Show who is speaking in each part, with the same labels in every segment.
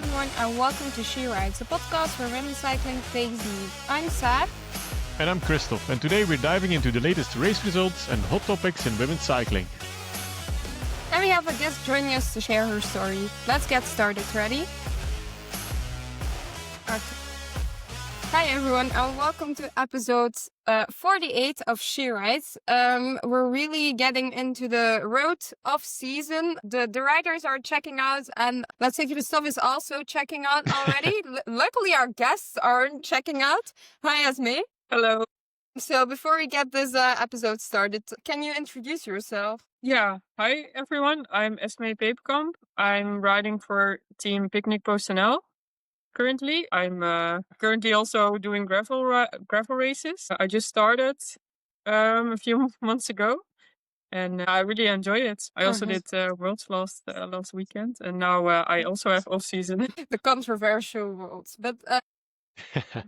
Speaker 1: everyone, and welcome to She Rides, a podcast where women's cycling takes the lead. I'm Saar.
Speaker 2: And I'm Kristof, and today we're diving into the latest race results and hot topics in women's cycling.
Speaker 1: And we have a guest joining us to share her story. Let's get started. Ready? Okay. Hi everyone, and welcome to episode 48 of She Rides. We're really getting into the road off season. The riders are checking out, and let's say Kristof is also checking out already. Luckily, our guests aren't checking out. Hi, Esmee.
Speaker 3: Hello.
Speaker 1: So before we get this episode started, can you introduce yourself?
Speaker 3: Yeah. Hi, everyone. I'm Esmee Peperkamp. I'm riding for Team Picnic PostNL. Currently, I'm currently also doing gravel races. I just started a few months ago, and I really enjoy it. I also did Worlds last weekend, and now I also have off season.
Speaker 1: The controversial Worlds, but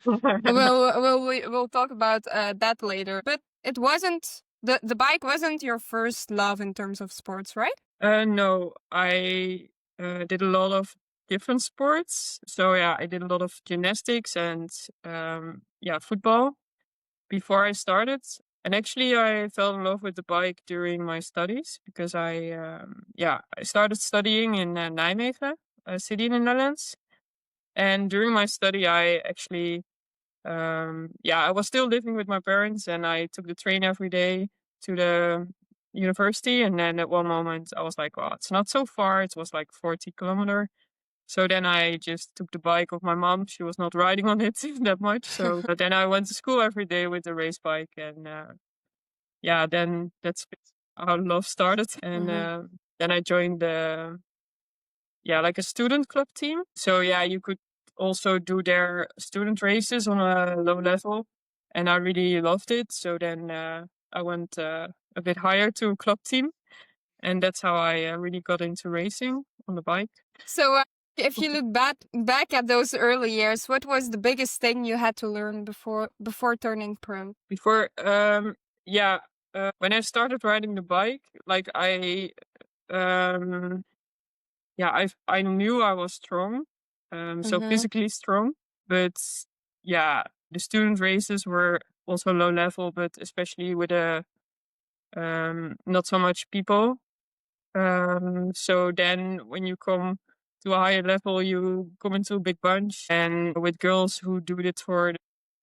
Speaker 1: we'll talk about that later. But it wasn't the bike wasn't your first love in terms of sports, right?
Speaker 3: No, I did a lot of different sports. So yeah, I did a lot of gymnastics and football before I started. And actually, I fell in love with the bike during my studies because I started studying in Nijmegen, a city in the Netherlands. And during my study, I actually I was still living with my parents, and I took the train every day to the university. And then at one moment I was like, well, it's not so far. It was like 40 kilometers. So then I just took the bike of my mom. She was not riding on it that much. So but then I went to school every day with the race bike. And then that's how love started. And then I joined a student club team. So yeah, you could also do their student races on a low level. And I really loved it. So then I went a bit higher to a club team. And that's how I really got into racing on the bike.
Speaker 1: So if you look back at those early years, what was the biggest thing you had to learn before turning pro?
Speaker 3: When I started riding the bike, like I knew I was strong, so physically strong. But yeah, the student races were also low level, but especially with not so much people. So then when you come to a higher level, you come into a big bunch, and with girls who do it for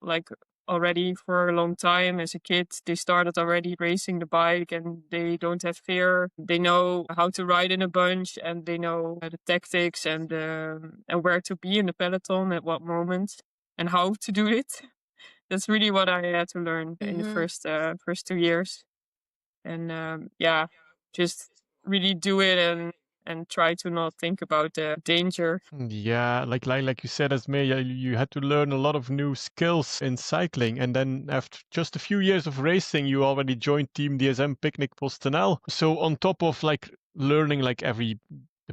Speaker 3: like already for a long time as a kid, they started already racing the bike and they don't have fear. They know how to ride in a bunch, and they know the tactics and where to be in the peloton at what moment and how to do it. That's really what I had to learn in the first 2 years. And just really do it and try to not think about the danger.
Speaker 2: Yeah, like you said, Esmee, you had to learn a lot of new skills in cycling. And then after just a few years of racing, you already joined Team DSM Picnic PostNL. So on top of like learning like the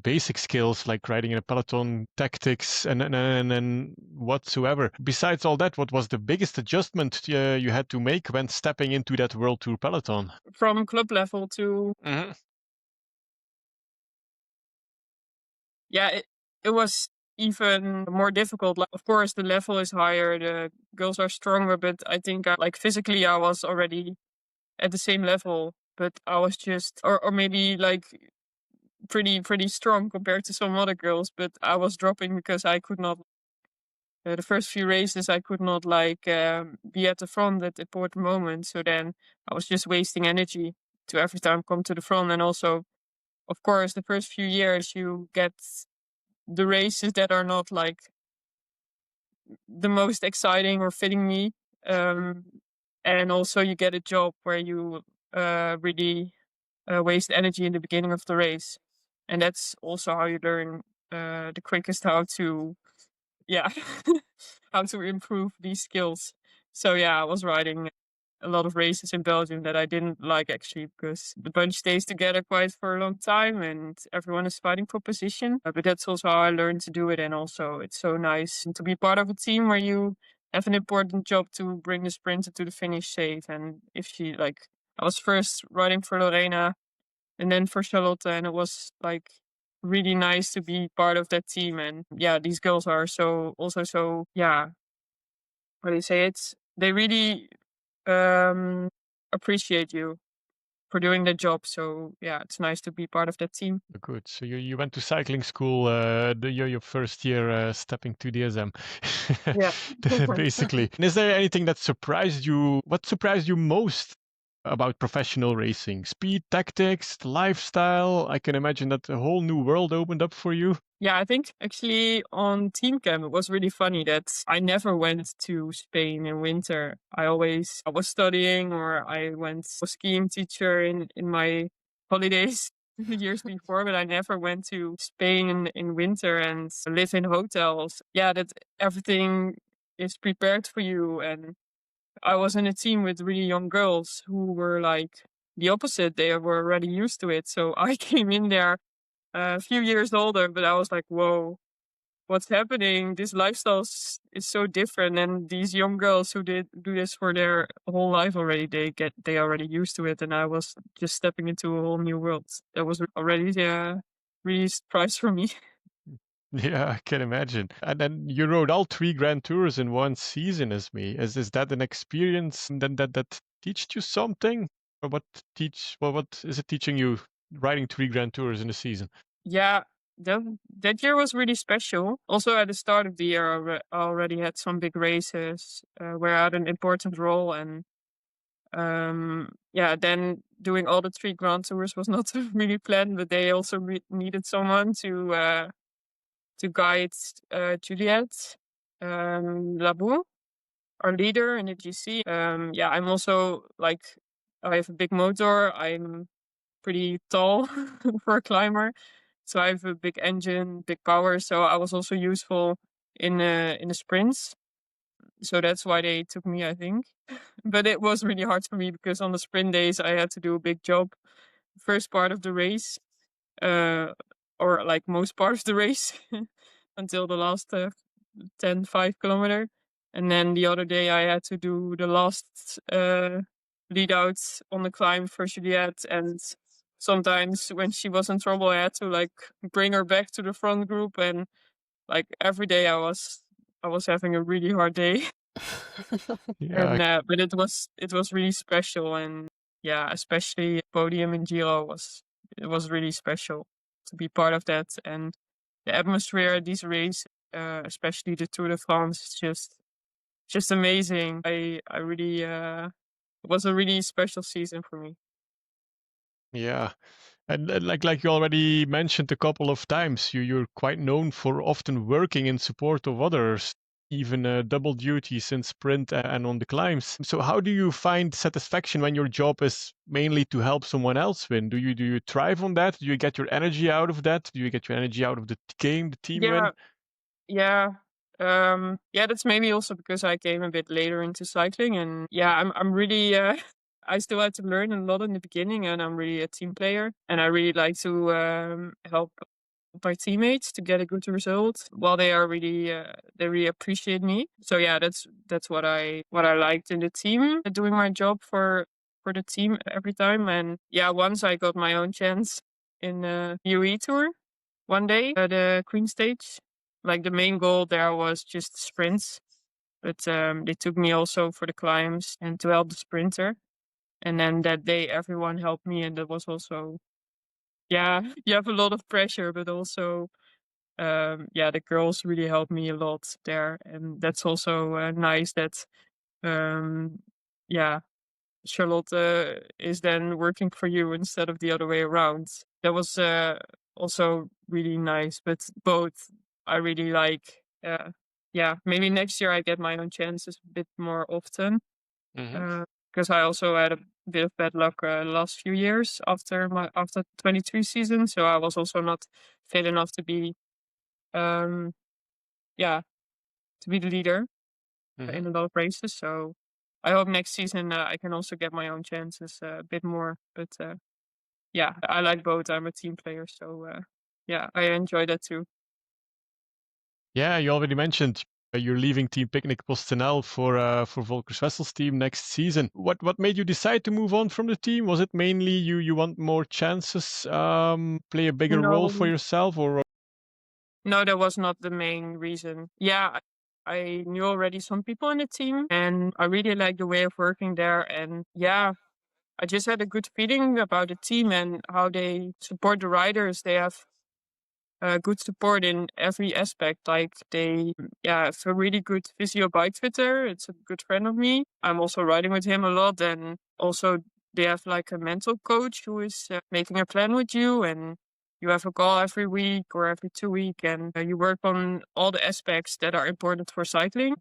Speaker 2: basic skills like riding in a peloton, tactics, and whatsoever. Besides all that, what was the biggest adjustment you had to make when stepping into that World Tour peloton?
Speaker 3: From club level to... Yeah, it was even more difficult. Like, of course, the level is higher, the girls are stronger, but I think physically I was already at the same level, but I was just, or maybe like pretty strong compared to some other girls, but I was dropping because I could not. The first few races, I could not be at the front at the important moment. So then I was just wasting energy to every time come to the front. And also, of course, the first few years you get the races that are not like the most exciting or fitting me. And also you get a job where you really waste energy in the beginning of the race. And that's also how you learn the quickest how to improve these skills. So yeah, I was riding a lot of races in Belgium that I didn't like actually, because the bunch stays together quite for a long time and everyone is fighting for position. But that's also how I learned to do it. And also it's so nice to be part of a team where you have an important job to bring the sprinter to the finish safe. And I was first riding for Lorena and then for Charlotte, and it was like really nice to be part of that team. And yeah, these girls are so, yeah, how do you say it? They really um, appreciate you for doing the job. So yeah, it's nice to be part of that team.
Speaker 2: Good. So you went to cycling school your first year stepping to DSM,
Speaker 3: Yeah.
Speaker 2: basically. And is there anything that surprised you? What surprised you most about professional racing? Speed, tactics, lifestyle? I can imagine that a whole new world opened up for you.
Speaker 3: Yeah, I think actually on team camp it was really funny that I never went to Spain in winter. I was studying or I went was skiing teacher in my holidays the years before, but I never went to Spain in winter and live in hotels. Yeah, that everything is prepared for you. And I was in a team with really young girls who were like the opposite. They were already used to it. So I came in there a few years older, but I was like, whoa, what's happening? This lifestyle is so different. And these young girls who did do this for their whole life already, they already used to it. And I was just stepping into a whole new world. That was already really surprise for me.
Speaker 2: Yeah, I can imagine. And then you rode all three Grand Tours in one season as me. Is that an experience that teached you something? Or what is it teaching you riding three Grand Tours in a season?
Speaker 3: Yeah, that year was really special. Also, at the start of the year, I already had some big races where I had an important role. And yeah, then doing all the three Grand Tours was not really planned, but they also needed someone to guide Juliette Labou, our leader in the GC. Yeah, I'm also like I have a big motor. I'm pretty tall for a climber, so I have a big engine, big power. So I was also useful in the sprints. So that's why they took me, I think. But it was really hard for me because on the sprint days I had to do a big job. First part of the race, uh, or like most part of the race, until the last 5 kilometer. And then the other day I had to do the last lead out on the climb for Juliette. And sometimes when she was in trouble, I had to like bring her back to the front group. And like every day I was having a really hard day.
Speaker 2: Yeah,
Speaker 3: And but it was really special. And yeah, especially podium in Giro it was really special to be part of that. And the atmosphere at these races, especially the Tour de France, is just amazing. I really it was a really special season for me.
Speaker 2: yeah. And like you already mentioned a couple of times, you're quite known for often working in support of others, even double duties in sprint and on the climbs. So how do you find satisfaction when your job is mainly to help someone else win? Do you thrive on that? Do you get your energy out of that? Do you get your energy out of the game, the team win?
Speaker 3: Yeah, yeah. Yeah, that's maybe also because I came a bit later into cycling. And yeah, I'm really I still had to learn a lot in the beginning, and I'm really a team player, and I really like to help my teammates to get a good result while they really appreciate me. So yeah, that's what I liked in the team, doing my job for the team every time. And yeah, once I got my own chance in the UE Tour one day at the Queen Stage. Like the main goal there was just sprints, but they took me also for the climbs and to help the sprinter. And then that day, everyone helped me, and that was also yeah. You have a lot of pressure, but also yeah, the girls really helped me a lot there, and that's also nice that um, yeah, Charlotte is then working for you instead of the other way around. That was also really nice, but both I really like. Yeah, maybe next year I get my own chances a bit more often
Speaker 2: Hmm.
Speaker 3: because I also had a bit of bad luck the last few years after 23 season. So I was also not fit enough to be um, yeah to be the leader
Speaker 2: Hmm.
Speaker 3: in a lot of races. So I hope next season I can also get my own chances a bit more. But yeah, I like both. I'm a team player, so yeah, I enjoy that too.
Speaker 2: Yeah, you already mentioned You're leaving Team Picnic PostNL for Volkers Vessel's team next season. What made you decide to move on from the team? Was it mainly you want more chances, play a bigger role for
Speaker 3: No,
Speaker 2: yourself, or?
Speaker 3: no, that was not the main reason. Yeah, I knew already some people in the team and I really liked the way of working there. And yeah, I just had a good feeling about the team and how they support the riders. They have good support in every aspect. Like have a really good physio bike fitter. It's a good friend of me. I'm also riding with him a lot. And also they have like a mental coach who is making a plan with you, and you have a call every week or every 2 weeks, and you work on all the aspects that are important for cycling.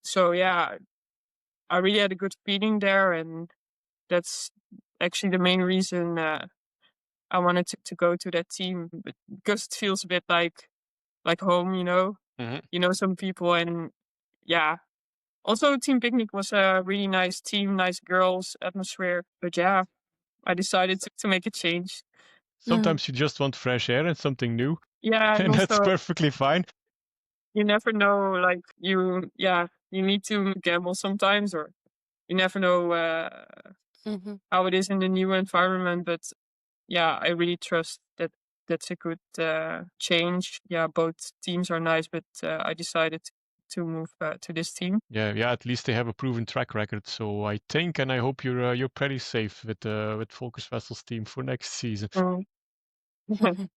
Speaker 3: So yeah, I really had a good feeling there, and that's actually the main reason I wanted to go to that team, because it feels a bit like home, you know.
Speaker 2: Mhm.
Speaker 3: You know some people, and yeah. Also, Team Picnic was a really nice team, nice girls, atmosphere. But yeah, I decided to make a change.
Speaker 2: Sometimes you just want fresh air and something new,
Speaker 3: Yeah, and
Speaker 2: and that's
Speaker 3: also
Speaker 2: perfectly fine.
Speaker 3: you never know, like you need to gamble sometimes, or you never know how it is in the new environment. But yeah, I really trust that that's a good change. Yeah, both teams are nice, but I decided to move to this team.
Speaker 2: Yeah. At least they have a proven track record. So I think, and I hope you're pretty safe with Volkers Vessel's team for next season.
Speaker 3: Mm.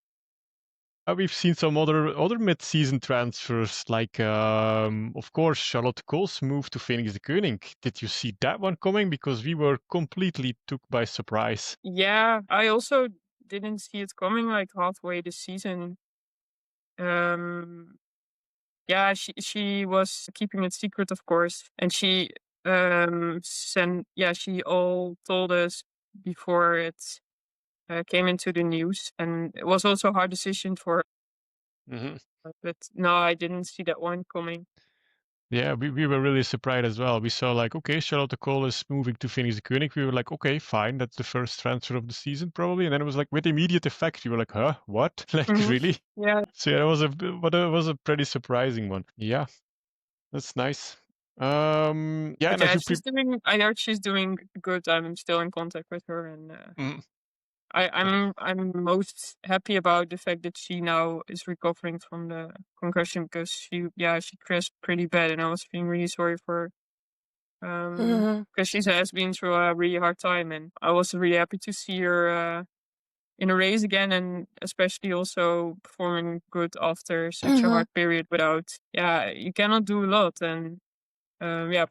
Speaker 2: We've seen some other mid-season transfers, like of course Charlotte Kool's move to Phoenix de Koning. Did you see that one coming? Because we were completely took by surprise.
Speaker 3: Yeah, I also didn't see it coming like halfway this season. Um, yeah, she was keeping it secret, of course, and she she all told us before it came into the news, and it was also a hard decision for
Speaker 2: Hmm.
Speaker 3: her. But no, I didn't see that one coming.
Speaker 2: Yeah, we were really surprised as well. We saw like, okay, Charlotte Kool is moving to Phoenix de Koning. We were like, okay, fine, that's the first transfer of the season probably. And then it was like with immediate effect. You were like, huh, what? Like
Speaker 3: Hmm.
Speaker 2: really?
Speaker 3: Yeah,
Speaker 2: So yeah, it was a pretty surprising one. Yeah, that's nice. Yeah,
Speaker 3: but
Speaker 2: and as
Speaker 3: yeah,
Speaker 2: you
Speaker 3: I heard she's doing good. I'm still in contact with her, and
Speaker 2: Mm,
Speaker 3: I'm most happy about the fact that she now is recovering from the concussion, because she crashed pretty bad, and I was feeling really sorry for her, because she has been through a really hard time, and I was really happy to see her in a race again, and especially also performing good after such a hard period without you cannot do a lot, and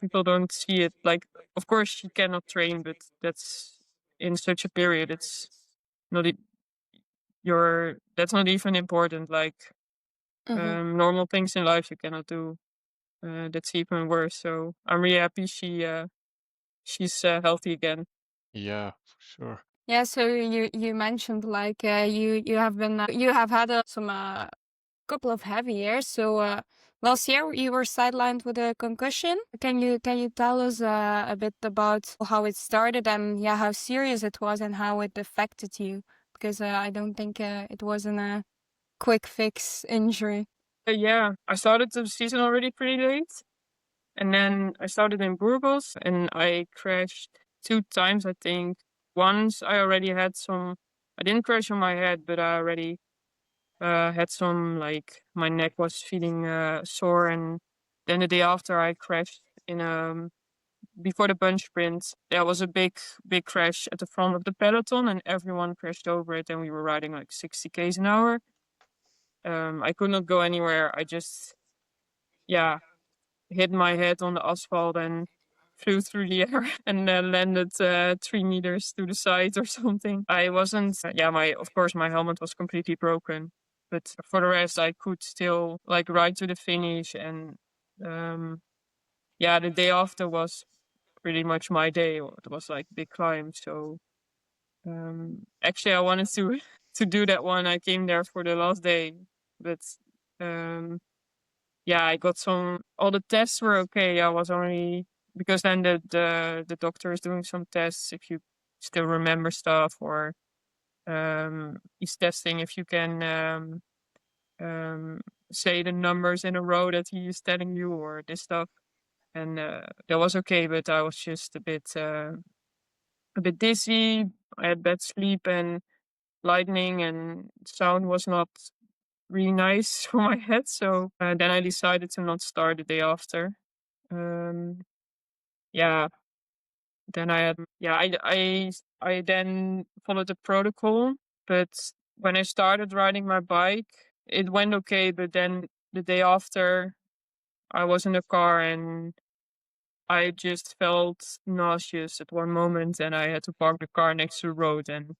Speaker 3: people don't see it. Like, of course she cannot train, but that's in such a period, it's not that's not even important. Like normal things in life you cannot do. That's even worse. So I'm really happy she's healthy again.
Speaker 2: yeah, for sure.
Speaker 1: Yeah, so you mentioned like you have been you have had some couple of heavy years. So last year you were sidelined with a concussion. Can you tell us a bit about how it started and how serious it was and how it affected you? Because I don't think it wasn't a quick fix injury.
Speaker 3: Yeah, I started the season already pretty late, and then I started in Burgos, and I crashed 2 times, I think. Once I already had some. I didn't crash on my head, but I already had some, like my neck was feeling sore, and then the day after I crashed in before the bunch sprint. There was a big crash at the front of the peloton, and everyone crashed over it, and we were riding like 60 k's an hour. I could not go anywhere. I just hit my head on the asphalt and flew through the air and landed 3 meters to the side or something. I wasn't. My of course my helmet was completely broken, but for the rest I could still like ride to the finish. And the day after was pretty much my day. It was like big climb. So actually I wanted to to do that one. I came there for the last day, but I got all the tests were okay. I was only because then the doctor is doing some tests if you still remember stuff, or he's testing if you can say the numbers in a row that he is telling you or this stuff. And that was okay, but I was just a bit dizzy. I had bad sleep and lightning and sound was not really nice for my head. So then I decided to not start the day after. Yeah, then I then followed the protocol, but when I started riding my bike, it went okay. But then the day after, I was in the car and I just felt nauseous at one moment, and I had to park the car next to the road, and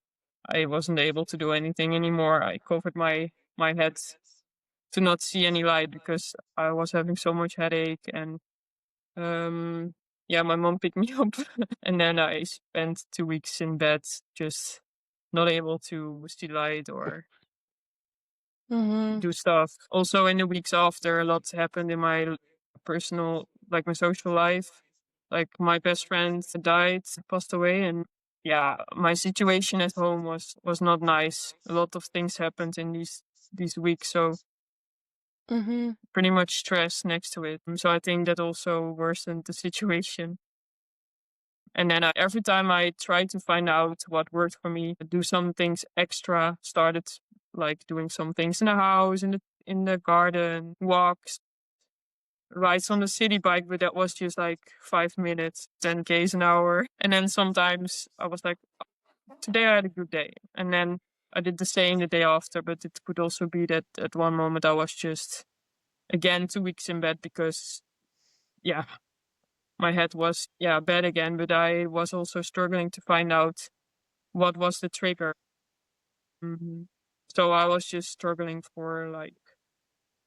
Speaker 3: I wasn't able to do anything anymore. I covered my head to not see any light because I was having so much headache. And yeah, my mom picked me up, and then I spent 2 weeks in bed, just not able to see light or do stuff. Also, in the weeks after, a lot happened in my personal, like my social life. Like my best friend died, passed away, and yeah, my situation at home was not nice. A lot of things happened in these weeks, so pretty much stress next to it. So I think that also worsened the situation. And then every time I tried to find out what worked for me, do some things extra, started like doing some things in the house, in the garden, walks, rides on the city bike, but that was just like 5 minutes, 10 Ks an hour. And then sometimes I was like, today I had a good day. And then I did the same the day after, but it could also be that at one moment I was just again 2 weeks in bed because, yeah, my head was, bad again, but I was also struggling to find out what was the trigger. hmm So I was just struggling for like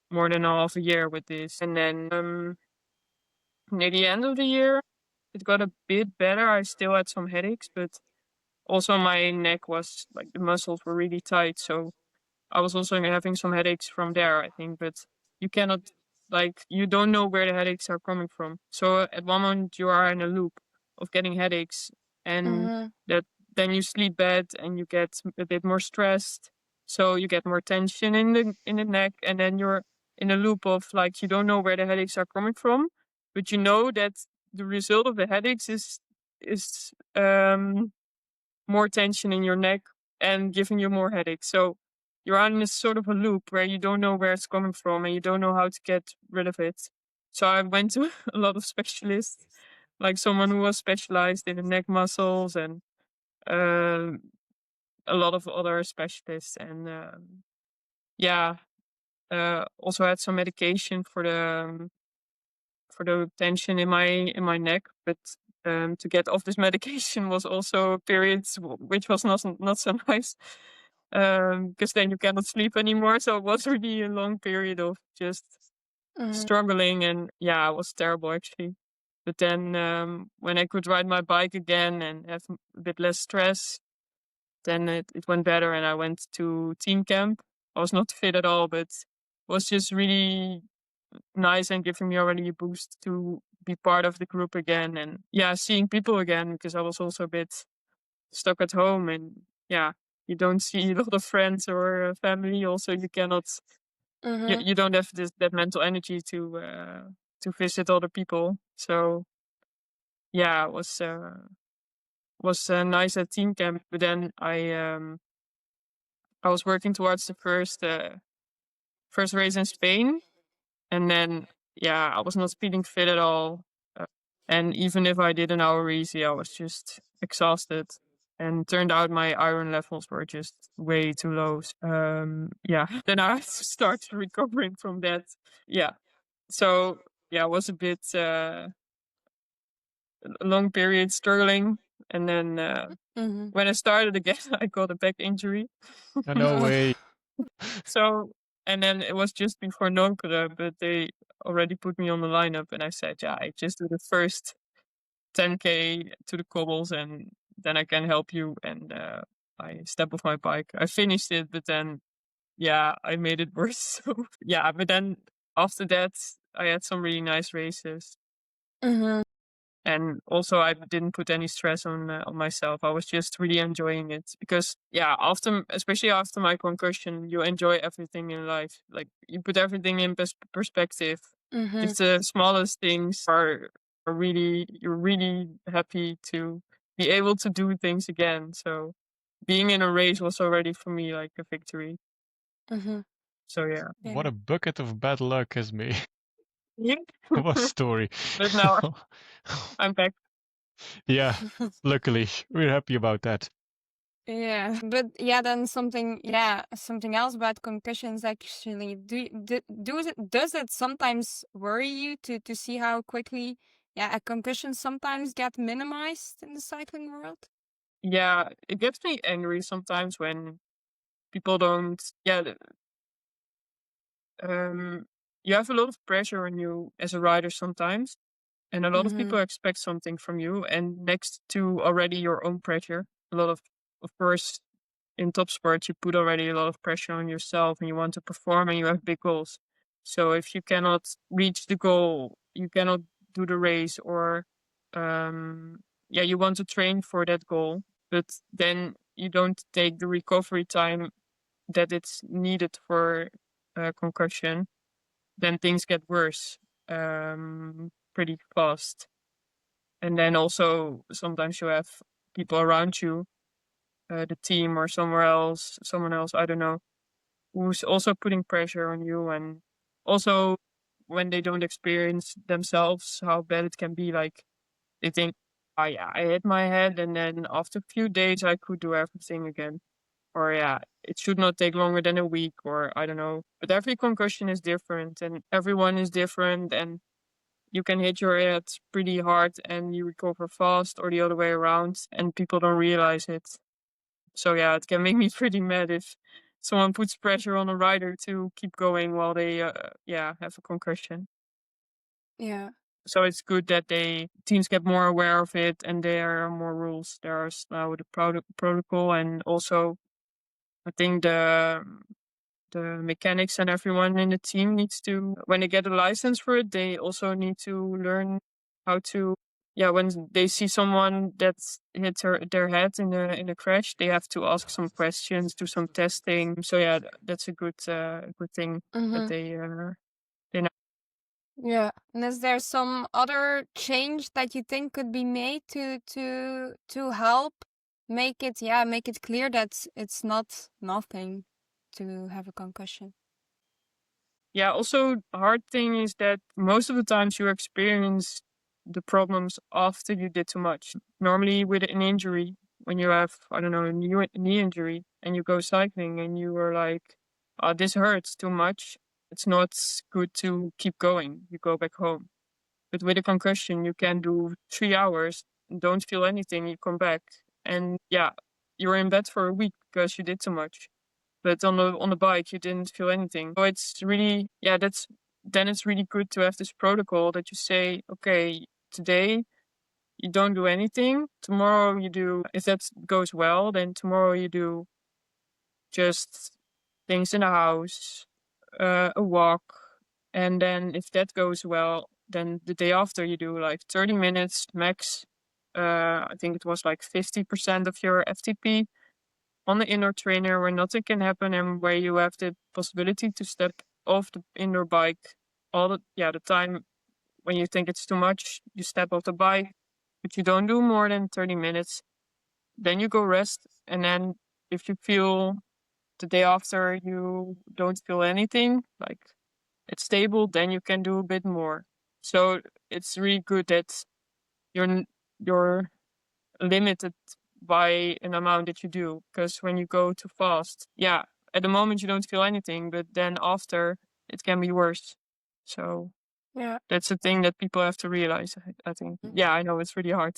Speaker 3: more than half a year with this. And then near the end of the year, it got a bit better. I still had some headaches, but also my neck was like the muscles were really tight. So I was also having some headaches from there, I think, but you cannot, like, you don't know where the headaches are coming from. So at one moment you are in a loop of getting headaches, and that then you sleep bad and you get a bit more stressed. So you get more tension in the neck, and then you're in a loop of like you don't know where the headaches are coming from, but you know that the result of the headaches is more tension in your neck and giving you more headaches. So you're on this sort of a loop where you don't know where it's coming from and you don't know how to get rid of it. So I went to a lot of specialists, like someone who was specialized in the neck muscles and um a lot of other specialists. And yeah, also had some medication for the tension in my neck, but to get off this medication was also a period which was not so nice, because then you cannot sleep anymore. So it was really a long period of just struggling, and yeah, it was terrible actually. But then when I could ride my bike again and have a bit less stress, then it went better, and I went to team camp. I was not fit at all, but was just really nice and giving me already a boost to be part of the group again, and yeah, seeing people again, because I was also a bit stuck at home, and yeah, you don't see a lot of friends or family. Also, you cannot, you don't have that mental energy to visit other people. So yeah, it was nice at team camp. But then I was working towards the first race in Spain, and then yeah, I was not feeling fit at all. And even if I did an hour easy, I was just exhausted. And turned out my iron levels were just way too low. Yeah, then I had to start recovering from that. Yeah. So yeah, it was a bit a long period struggling. And then when I started again, I got a back injury.
Speaker 2: No way.
Speaker 3: So, and then it was just before Nonkere, but they already put me on the lineup, and I said, yeah, I just do the first 10K to the cobbles, and then I can help you. And I step off my bike. I finished it, but then, yeah, I made it worse. So, yeah, but then after that, I had some really nice races. And also, I didn't put any stress on myself. I was just really enjoying it because, yeah, especially after my concussion, you enjoy everything in life. Like you put everything in perspective.
Speaker 1: Mm-hmm.
Speaker 3: Just the smallest things are really you're really happy to be able to do things again. So being in a race was already for me like a victory.
Speaker 1: Mm-hmm.
Speaker 3: So yeah,
Speaker 2: What
Speaker 1: Yeah.
Speaker 2: a bucket of bad luck, Esmee.
Speaker 3: yeah.
Speaker 2: What a story.
Speaker 3: But now I'm back.
Speaker 2: Yeah, luckily, we're happy about that.
Speaker 1: Yeah, but yeah, then something else about concussions actually. Does it sometimes worry you to see how quickly a concussion sometimes get minimized in the cycling world?
Speaker 3: Yeah, it gets me angry sometimes when people don't. Yeah, you have a lot of pressure on you as a rider sometimes, and a lot of
Speaker 1: Mm-hmm.
Speaker 3: people expect something from you. And next to already your own pressure, a lot of course, in top sports, you put already a lot of pressure on yourself, and you want to perform, and you have big goals. So if you cannot reach the goal, you cannot do the race, or you want to train for that goal, but then you don't take the recovery time that it's needed for concussion, then things get worse pretty fast. And then also sometimes you have people around you, the team or someone else, I don't know, who's also putting pressure on you. And also when they don't experience themselves how bad it can be, like they think, oh yeah, I hit my head and then after a few days I could do everything again. Or yeah, it should not take longer than a week, or I don't know. But every concussion is different and everyone is different, and you can hit your head pretty hard and you recover fast, or the other way around, and people don't realize it. So yeah, it can make me pretty mad if someone puts pressure on a rider to keep going while they have a concussion.
Speaker 1: Yeah.
Speaker 3: So it's good that teams get more aware of it and there are more rules. There's now the protocol, and also I think the mechanics and everyone in the team needs to, when they get a license for it, they also need to learn how to, when they see someone that's hit their head in a crash, they have to ask some questions, do some testing. So yeah, that's a good thing that
Speaker 1: Mm-hmm.
Speaker 3: they know.
Speaker 1: Yeah. And is there some other change that you think could be made to help make it clear that it's not nothing to have a concussion?
Speaker 3: Yeah, also the hard thing is that most of the times you experience the problems after you did too much. Normally with an injury, when you have, I don't know, a knee injury and you go cycling and you are like, oh, this hurts too much. It's not good to keep going. You go back home. But with a concussion, you can do 3 hours, don't feel anything, you come back. And yeah, you're in bed for a week because you did too much. But on the bike, you didn't feel anything. So it's really, then it's really good to have this protocol that you say, okay, today you don't do anything. Tomorrow you do, if that goes well, then tomorrow you do just things in the house, a walk. And then if that goes well, then the day after you do like 30 minutes max. I think it was like 50% of your FTP on the indoor trainer where nothing can happen and where you have the possibility to step off the indoor bike the time when you think it's too much, you step off the bike, but you don't do more than 30 minutes. Then you go rest. And then if you feel the day after you don't feel anything, like it's stable, then you can do a bit more. So it's really good that you're limited by an amount that you do, because when you go too fast, at the moment you don't feel anything, but then after it can be worse. So
Speaker 1: Yeah.
Speaker 3: that's a thing that people have to realize, I think. Yeah, I know it's really hard.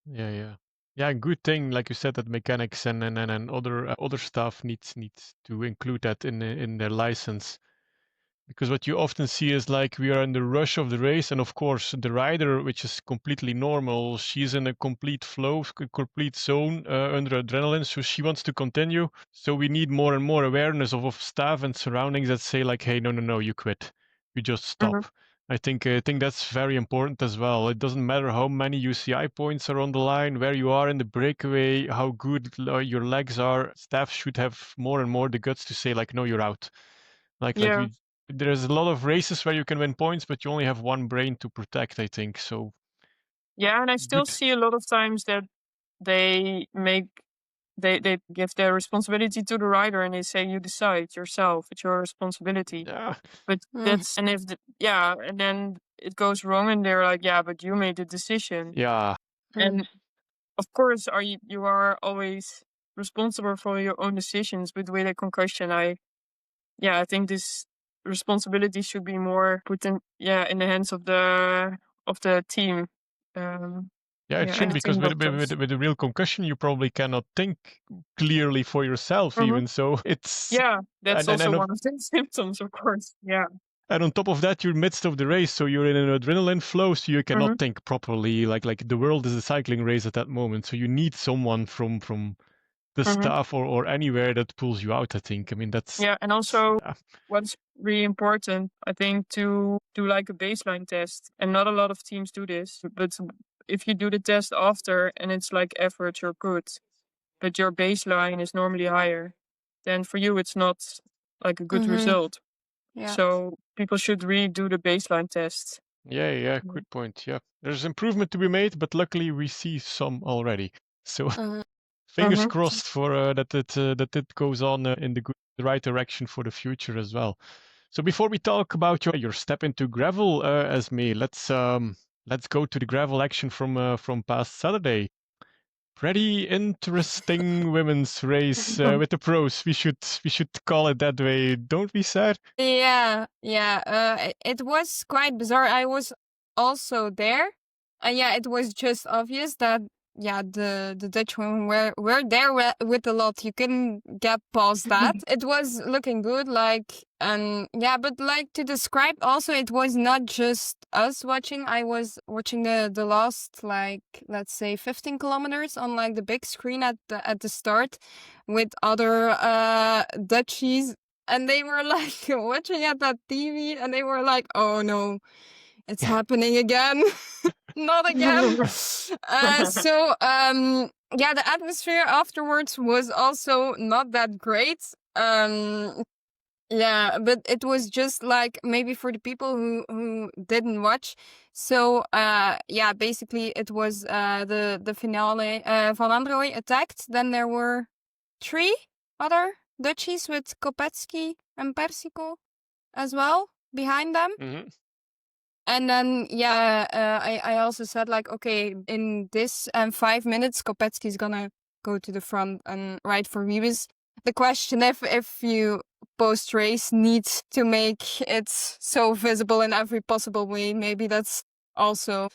Speaker 2: Yeah. Yeah, good thing, like you said, that mechanics and other stuff needs to include that in their license. Because what you often see is like we are in the rush of the race, and of course the rider, which is completely normal, she's in a complete flow, complete zone under adrenaline, so she wants to continue. So we need more and more awareness of staff and surroundings that say like, hey, no, you quit, you just
Speaker 3: Hmm.
Speaker 2: stop. I think that's very important as well. It doesn't matter how many UCI points are on the line, where you are in the breakaway, how good your legs are. Staff should have more and more the guts to say like, no, you're out.
Speaker 3: Yeah.
Speaker 2: There's a lot of races where you can win points, but you only have one brain to protect, I think. So
Speaker 3: Yeah, and I still
Speaker 2: good.
Speaker 3: see a lot of times that they give their responsibility to the rider and they say you decide yourself, it's your responsibility.
Speaker 2: Yeah.
Speaker 3: But that's and if and then it goes wrong and they're like, yeah, but you made the decision.
Speaker 2: Yeah.
Speaker 3: And of course you are always responsible for your own decisions, but with a concussion I think this responsibility should be more put in the hands of the team.
Speaker 2: Yeah, it
Speaker 3: And
Speaker 2: should,
Speaker 3: the
Speaker 2: because
Speaker 3: team doctors.
Speaker 2: with a real concussion, you probably cannot think clearly for yourself, even. So it's
Speaker 3: Yeah, that's also
Speaker 2: and
Speaker 3: one of the symptoms, of course. Yeah.
Speaker 2: and on top of that, you're midst of the race, so you're in an adrenaline flow, so you cannot think properly. Like the world is a cycling race at that moment, so you need someone from the staff or anywhere that pulls you out. I think. I mean, that's
Speaker 3: Yeah, and also
Speaker 2: yeah.
Speaker 3: what's really important, I think, to do like a baseline test. And not a lot of teams do this, but if you do the test after and it's like average or good, but your baseline is normally higher, then for you it's not like a good result.
Speaker 1: Yeah.
Speaker 3: So people should redo the baseline test.
Speaker 2: Yeah, good point. Yeah, there's improvement to be made, but luckily we see some already. So fingers crossed for that it goes on in the right direction for the future as well. So before we talk about your step into gravel, Esmee, let's go to the gravel action from past Saturday. Pretty interesting women's race with the pros. We should call it that way, don't we, Saar?
Speaker 1: Yeah. It was quite bizarre. I was also there. Yeah, it was just obvious that the Dutch women were there with a lot. You couldn't get past that. It was looking good, but like to describe also, it was not just us watching. I was watching the last, like, let's say 15 kilometers on like the big screen at the start with other Dutchies, and they were like watching at that TV and they were like, oh no, it's happening again. Not again. The atmosphere afterwards was also not that great. But it was just like maybe for the people who didn't watch. So basically it was the finale. Van Androoy attacked. Then there were 3 other Dutchies with Kopecky and Persico as well behind them. And then, I also said, like, okay, in this 5 minutes, Kopetsky's gonna go to the front and ride for Wiebes. The question, if you post-race need to make it so visible in every possible way, maybe that's also...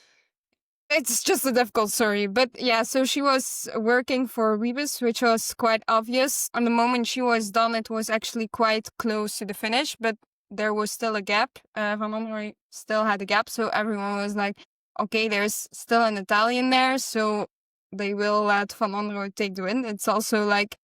Speaker 1: It's just a difficult story. But yeah, so she was working for Wiebes, which was quite obvious. On the moment she was done, it was actually quite close to the finish, but there was still a gap. Van Androoy still had a gap, so everyone was like, okay, there's still an Italian there, so they will let Van Androoy take the win. It's also like,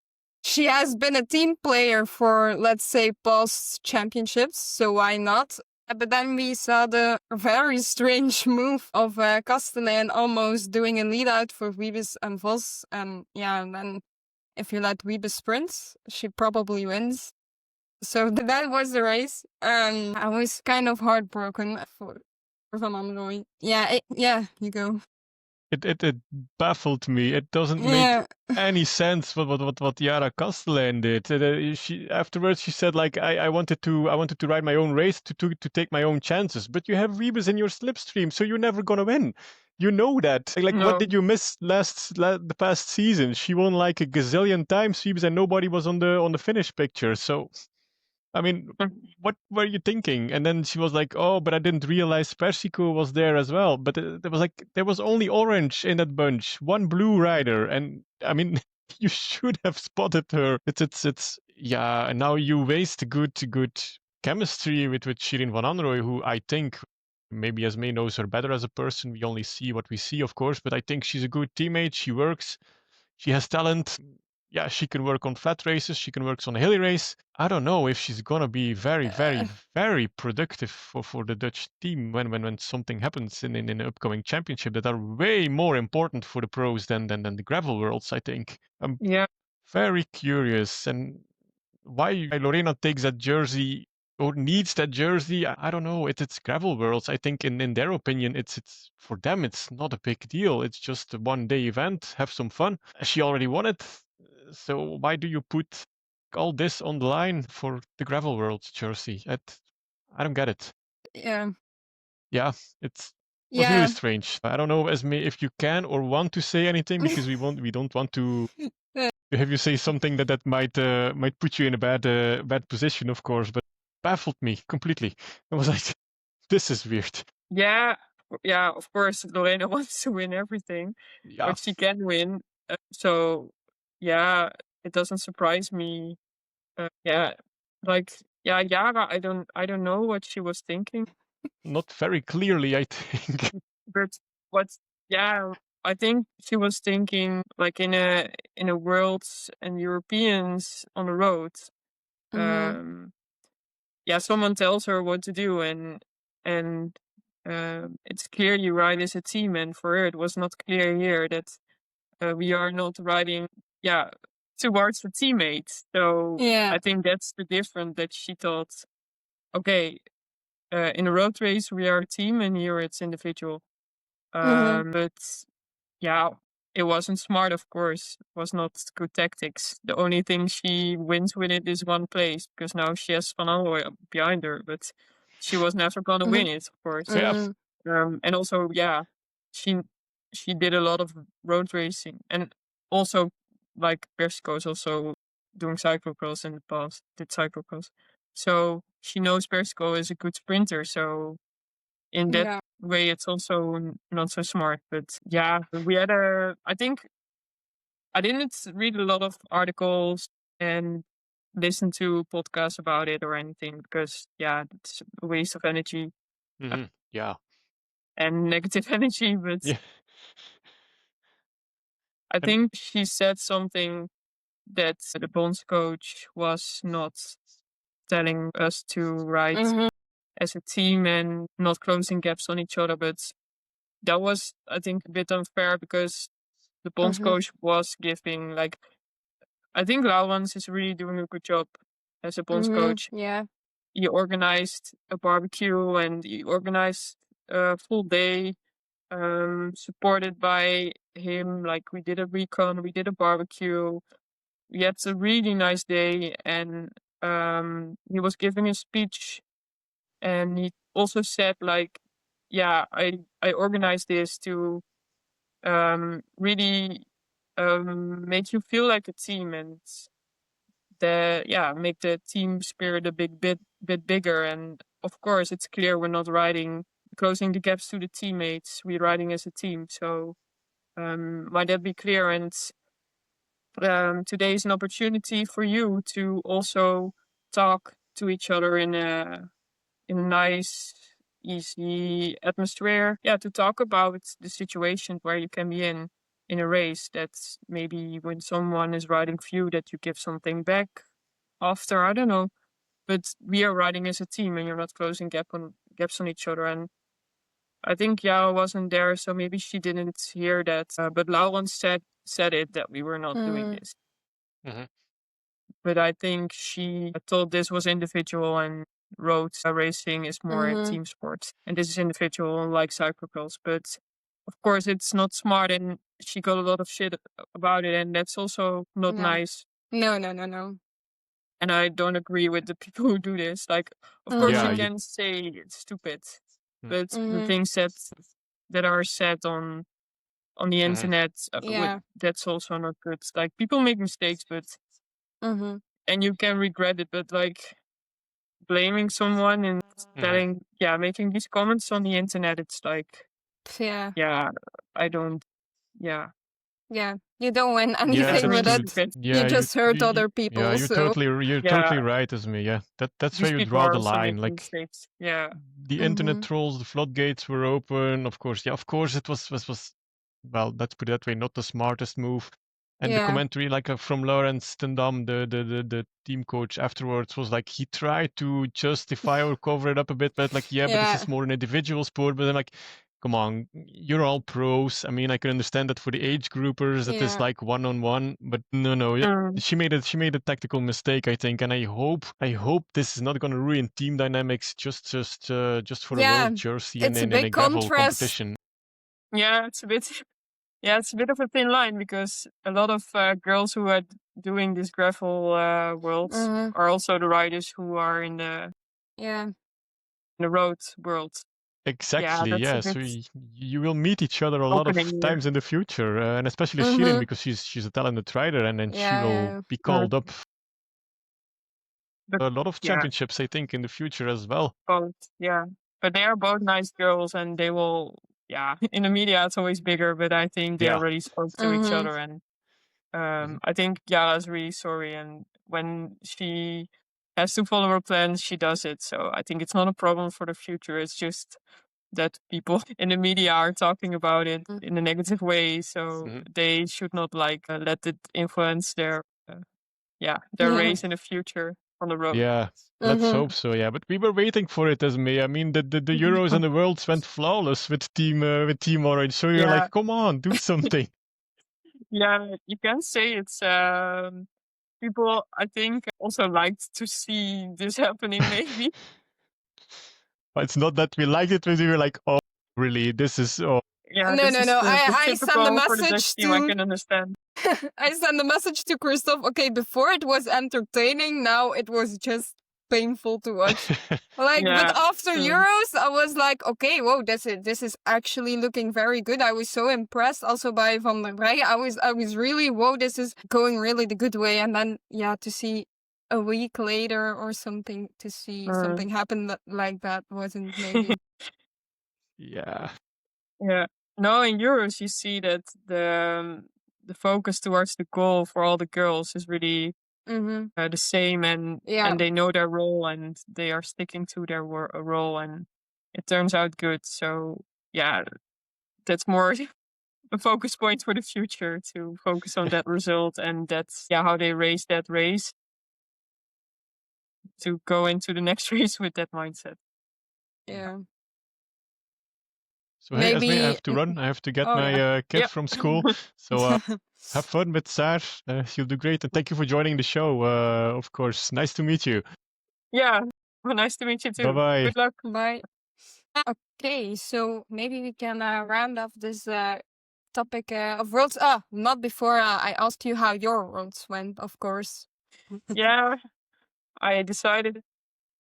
Speaker 1: she has been a team player for, let's say, past championships, so why not? But then we saw the very strange move of Kastelein almost doing a lead out for Wiebes and Vos. And then if you let Wiebes sprint, she probably wins. So that was the race. I was kind of heartbroken for Van Androoy. You go.
Speaker 2: It baffled me. It doesn't make any sense what Yara Kastelein did. Afterwards she said, like, I wanted to ride my own race to take my own chances. But you have Wiebes in your slipstream, so you're never gonna win. You know that. Like,
Speaker 3: No.
Speaker 2: what did you miss the past season? She won like a gazillion times, Wiebes, and nobody was on the finish picture. So, I mean, what were you thinking? And then she was like, oh, but I didn't realize Persico was there as well. But there was only orange in that bunch, one blue rider. And I mean, you should have spotted her. And now you waste good chemistry with Shirin Van Androoy, who I think, maybe Esmee knows her better as a person. We only see what we see, of course, but I think she's a good teammate. She works. She has talent. yeah, she can work on flat races, she can work on a hilly race. I don't know if she's gonna be very, very, very productive for the Dutch team when something happens in an upcoming championship that are way more important for the pros than the gravel worlds, I think. I'm
Speaker 3: Yeah.
Speaker 2: very curious, and why Lorena takes that jersey or needs that jersey, I don't know. It's gravel worlds. I think in their opinion, it's for them, it's not a big deal. It's just a 1 day event. Have some fun. She already won it, so why do you put all this on the line for the gravel worlds jersey? I don't get it.
Speaker 1: Yeah.
Speaker 2: Yeah, it was really
Speaker 1: Yeah.
Speaker 2: strange. I don't know, Esmee, if you can or want to say anything, because we don't want to have you say something that might put you in a bad position, of course, but baffled me completely. I was like, this is weird.
Speaker 3: Yeah. Yeah, of course, Lorena wants to win everything,
Speaker 2: Yeah,
Speaker 3: but she can win. So, yeah, it doesn't surprise me. Yeah, like, yeah, Yara, I don't know what she was thinking,
Speaker 2: not very clearly, I think.
Speaker 3: but what, yeah, I think she was thinking like in a worlds and Europeans on the road. Um, yeah, someone tells her what to do, and it's clear you ride as a team, and for her it was not clear here that we are not riding, yeah, towards the teammates. So
Speaker 1: Yeah.
Speaker 3: I think that's the difference that she thought. Okay, in a road race we are a team, and here it's individual. But yeah, it wasn't smart, of course. It was not good tactics. The only thing she wins with it is one place, because now she has Van Alloy behind her, but she was never gonna win it, of course.
Speaker 2: Yeah.
Speaker 3: And also, yeah, she she did a lot of road racing, and also like Persico is also doing cyclocross in the past, did cyclocross. So she knows Persico is a good sprinter, so in that
Speaker 1: Yeah.
Speaker 3: way it's also not so smart. But yeah, we had I think I didn't read a lot of articles and listen to podcasts about it or anything, because yeah, it's a waste of energy
Speaker 2: Yeah.
Speaker 3: and negative energy. But
Speaker 2: Yeah.
Speaker 3: I
Speaker 2: And
Speaker 3: think she said something that the bonds coach was not telling us to ride as a team and not closing gaps on each other. But that was, I think, a bit unfair, because the bonds coach was giving, like, I think Laurens is really doing a good job as a bonds coach.
Speaker 1: Yeah.
Speaker 3: He organized a barbecue, and he organized a full day, supported by him. Like, we did a recon, we did a barbecue. We had a really nice day, and he was giving a speech, and he also said, like, yeah, I organized this to really make you feel like a team, and make the team spirit a bit bigger. And of course, it's clear we're not riding closing the gaps to the teammates. We're riding as a team. So might that be clear? And today is an opportunity for you to also talk to each other in a nice, easy atmosphere. Yeah, to talk about the situation where you can be in a race, that maybe when someone is riding for you, that you give something back after. I don't know. But we are riding as a team, and you're not closing gaps on each other. And I think Yao wasn't there, so maybe she didn't hear that. But Laurens said it, that we were not doing this.
Speaker 2: Mhm.
Speaker 3: But I think she thought this was individual, and road racing is more a team sport. And this is individual, like cyclocross. But of course, it's not smart, and she got a lot of shit about it, and that's also not nice.
Speaker 1: No.
Speaker 3: And I don't agree with the people who do this. Like, of course,
Speaker 2: Yeah,
Speaker 3: you
Speaker 2: you
Speaker 3: can say it's stupid,
Speaker 2: Mm.
Speaker 3: but the things that are said on the internet, that's also not good. Like, people make mistakes, but and you can regret it, but like blaming someone and telling, making these comments on the internet, it's like,
Speaker 1: Yeah.
Speaker 3: I don't, yeah.
Speaker 1: Yeah. You don't win
Speaker 2: yeah,
Speaker 1: anything with
Speaker 2: that's
Speaker 1: it.
Speaker 2: true. Yeah,
Speaker 1: You just hurt other people.
Speaker 2: yeah,
Speaker 1: So
Speaker 2: you're
Speaker 3: Yeah,
Speaker 2: totally right, Esmee. Yeah, that's where
Speaker 3: these
Speaker 2: you
Speaker 3: people
Speaker 2: draw
Speaker 3: are
Speaker 2: the
Speaker 3: also
Speaker 2: line.
Speaker 3: making
Speaker 2: Like
Speaker 3: mistakes. Yeah.
Speaker 2: the internet trolls, the floodgates were open. Of course, yeah, of course, it was well, let's put it that way, not the smartest move. And the commentary, like from Laurens ten Dam, the team coach afterwards, was like he tried to justify or cover it up a bit, but like, yeah, but this is more an individual sport. But then like, come on, you're all pros. I mean, I can understand that for the age groupers, it is like one-on-one, but no. She made a tactical mistake, I think, and I hope this is not going to ruin team dynamics just for a world jersey and in a gravel competition.
Speaker 3: Yeah, it's a bit. Yeah, it's a bit of a thin line because a lot of girls who are doing this gravel worlds are also the riders who are in the road world.
Speaker 2: Exactly, yeah. So you will meet each other a lot of times in the future, and especially Shirin, because she's a talented rider, and then she will be called up a lot of championships, I think, in the future as well.
Speaker 3: Both, yeah. But they are both nice girls, and they will, in the media it's always bigger, but I think they already spoke to each other, and I think Yara is really sorry, and when she has to follow her plans, she does it. So I think it's not a problem for the future. It's just that people in the media are talking about it in a negative way. So they should not let it influence their race in the future on the road.
Speaker 2: Yeah, let's hope so. Yeah, but we were waiting for it, Esmee. I mean, the Euros and the Worlds went flawless with Team Orange. So you're like, come on, do something.
Speaker 3: Yeah, you can say it's people, I think, also liked to see this happening, maybe.
Speaker 2: But it's not that we liked it, but we were like, oh, really? This is
Speaker 3: Yeah,
Speaker 1: no. I sent the message to.
Speaker 3: I can understand.
Speaker 1: I sent the message to Kristof. Okay, before it was entertaining, now it was just painful to watch. But after Euros, I was like, okay, whoa, this is actually looking very good. I was so impressed also by Van der Breggen. I was really, whoa, this is going really the good way. And then to see a week later or something, to see something happen like that wasn't maybe.
Speaker 2: Yeah.
Speaker 3: No, in Euros you see that the focus towards the goal for all the girls is really the same, and they know their role and they are sticking to their role, and it turns out good. So yeah, that's more a focus point for the future, to focus on that result, and that's how they race that race, to go into the next race with that mindset.
Speaker 1: Yeah.
Speaker 2: So hey, Esmee, I have to run. I have to get my kid from school. So have fun with Saar. You'll do great. And thank you for joining the show, of course. Nice to meet you.
Speaker 3: Yeah, well, nice to meet you too.
Speaker 2: Bye-bye.
Speaker 3: Good luck.
Speaker 1: Bye. Okay, so maybe we can round off this topic of worlds. Not before I asked you how your worlds went, of course.
Speaker 3: Yeah, I decided,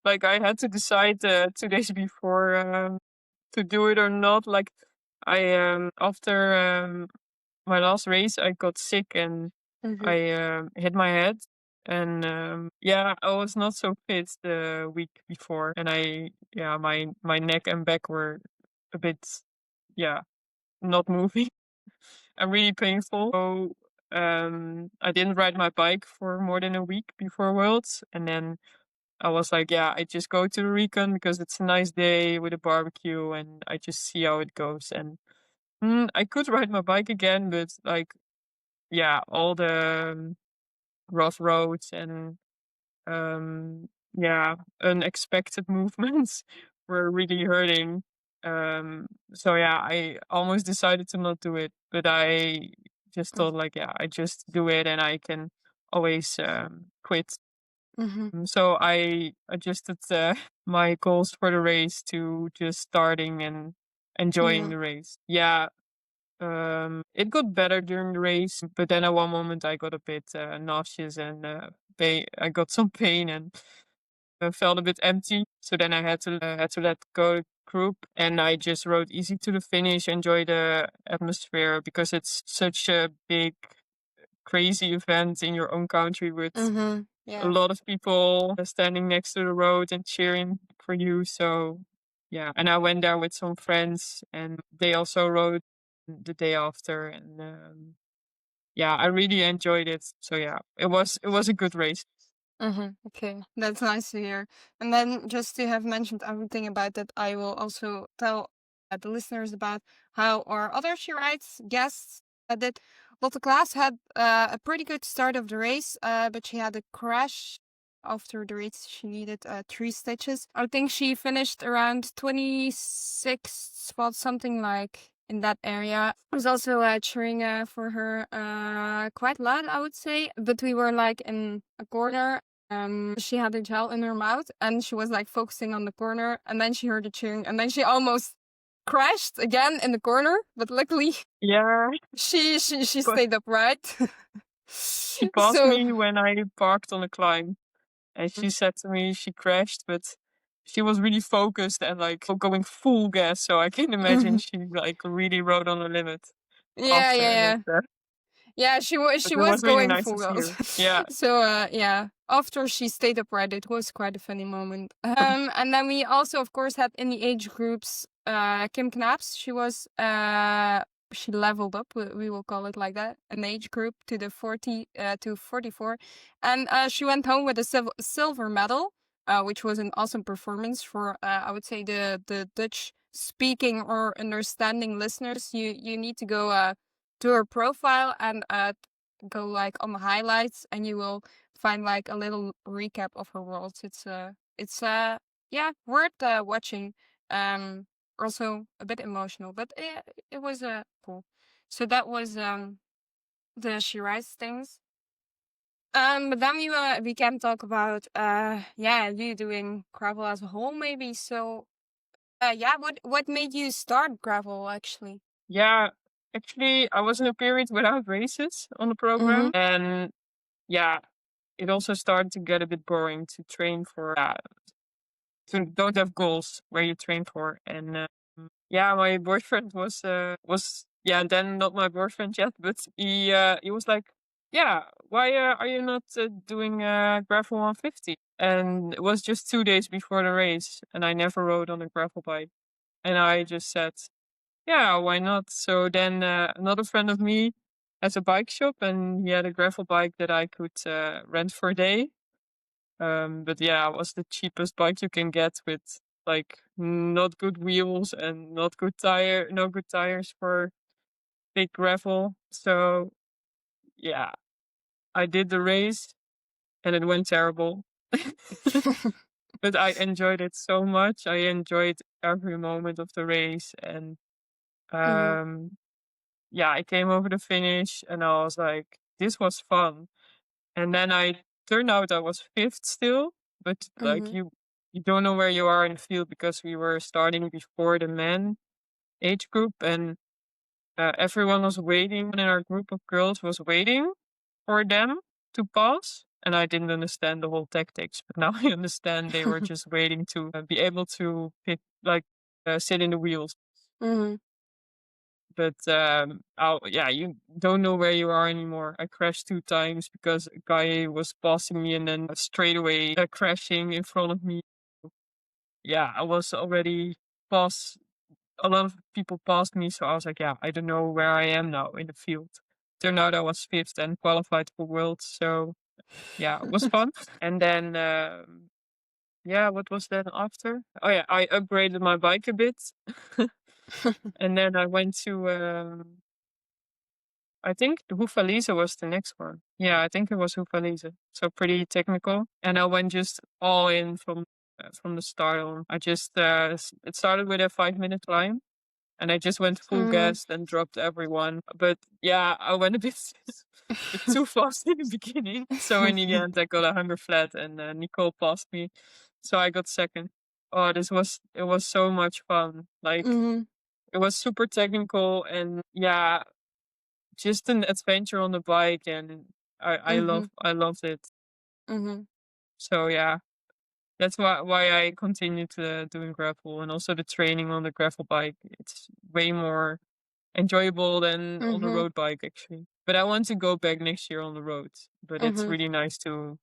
Speaker 3: I had to decide 2 days before to do it or not. I after my last race, I got sick and I hit my head, and I was not so fit the week before, and my neck and back were a bit not moving and really painful. So I didn't ride my bike for more than a week before Worlds, and then I was like, I just go to the recon because it's a nice day with a barbecue, and I just see how it goes. And I could ride my bike again, but all the rough roads and unexpected movements were really hurting. I almost decided to not do it, but I just thought I just do it and I can always quit. So I adjusted my goals for the race to just starting and enjoying the race. It got better during the race, but then at one moment I got a bit nauseous and I got some pain and felt a bit empty. So then I had to let go the group, and I just rode easy to the finish, enjoy the atmosphere, because it's such a big, crazy event in your own country with a lot of people standing next to the road and cheering for you. So and I went there with some friends, and they also rode the day after, and I really enjoyed it. So it was a good race.
Speaker 1: Okay, that's nice to hear. And then just to have mentioned everything about that, I will also tell the listeners about how our other She Rides guests did. Lotte Klaas had a pretty good start of the race, but she had a crash. After the race, she needed 3 stitches. I think she finished around 26 spots, something like in that area. I was also cheering for her quite loud, I would say. But we were like in a corner. She had a gel in her mouth and she was like focusing on the corner. And then she heard the cheering and then she almost crashed again in the corner. But luckily,
Speaker 3: Yeah.
Speaker 1: she
Speaker 3: But
Speaker 1: stayed upright.
Speaker 3: she passed
Speaker 1: So
Speaker 3: me when I parked on a climb. And she said to me she crashed, but she was really focused and like going full gas. So I can imagine she like really rode on the limit
Speaker 1: yeah,
Speaker 3: after.
Speaker 1: yeah,
Speaker 3: And
Speaker 1: yeah.
Speaker 3: it,
Speaker 1: Yeah, she was
Speaker 3: but it was really
Speaker 1: going
Speaker 3: nice to
Speaker 1: full
Speaker 3: see
Speaker 1: gas.
Speaker 3: her. Yeah.
Speaker 1: So yeah, after she stayed upright, it was quite a funny moment. And then we also, of course, had in the age groups Kim Knaps. She was she leveled up. We will call it like that, an age group to the 40 to 44, and she went home with a silver medal, which was an awesome performance for I would say the Dutch speaking or understanding listeners. You need to go to her profile and go like on the highlights and you will find like a little recap of her worlds. It's yeah, worth watching. Also a bit emotional, but it was cool. So that was the She Writes things. But then we can talk about yeah, you doing gravel as a whole maybe. So yeah, what made you start gravel actually?
Speaker 3: Yeah. Actually, I was in a period without races on the program. And yeah, it also started to get a bit boring to train for, to don't have goals where you train for. And yeah, my boyfriend was yeah, then not my boyfriend yet, but he was like, yeah, why are you not doing gravel 150? And it was just 2 days before the race, and I never rode on a gravel bike, and I just said, yeah, why not? So then another friend of me has a bike shop, and he had a gravel bike that I could rent for a day. But yeah, it was the cheapest bike you can get with like not good wheels and no good tires for big gravel. So yeah, I did the race and it went terrible. But I enjoyed it so much. I enjoyed every moment of the race and um yeah, I came over the finish and I was like, this was fun. And then I turned out I was fifth still, but like you don't know where you are in the field because we were starting before the men age group and everyone was waiting and our group of girls was waiting for them to pass. And I didn't understand the whole tactics, but now I understand they were just waiting to be able to pick, like, sit in the wheels. But yeah, you don't know where you are anymore. I crashed 2 times because a guy was passing me and then straight away crashing in front of me. Yeah, I was already past. A lot of people passed me, so I was like, yeah, I don't know where I am now in the field. Turned out I was fifth and qualified for Worlds, so yeah, it was fun. And then yeah, what was that after? Oh yeah, I upgraded my bike a bit, and then I went to I think the Hoefalize was the next one. Yeah, I think it was Hoefalize. So pretty technical. And I went just all in from the start on. I just it started with a 5-minute climb, and I just went full gas and dropped everyone. But yeah, I went a bit, bit too fast in the beginning. So in the end, I got 100 flat, and Nicole passed me. So I got second. Oh, it was so much fun. Like it was super technical, and yeah, just an adventure on the bike, and I loved it. So yeah, that's why I continued doing gravel, and also the training on the gravel bike. It's way more enjoyable than on the road bike actually. But I want to go back next year on the road. But it's really nice to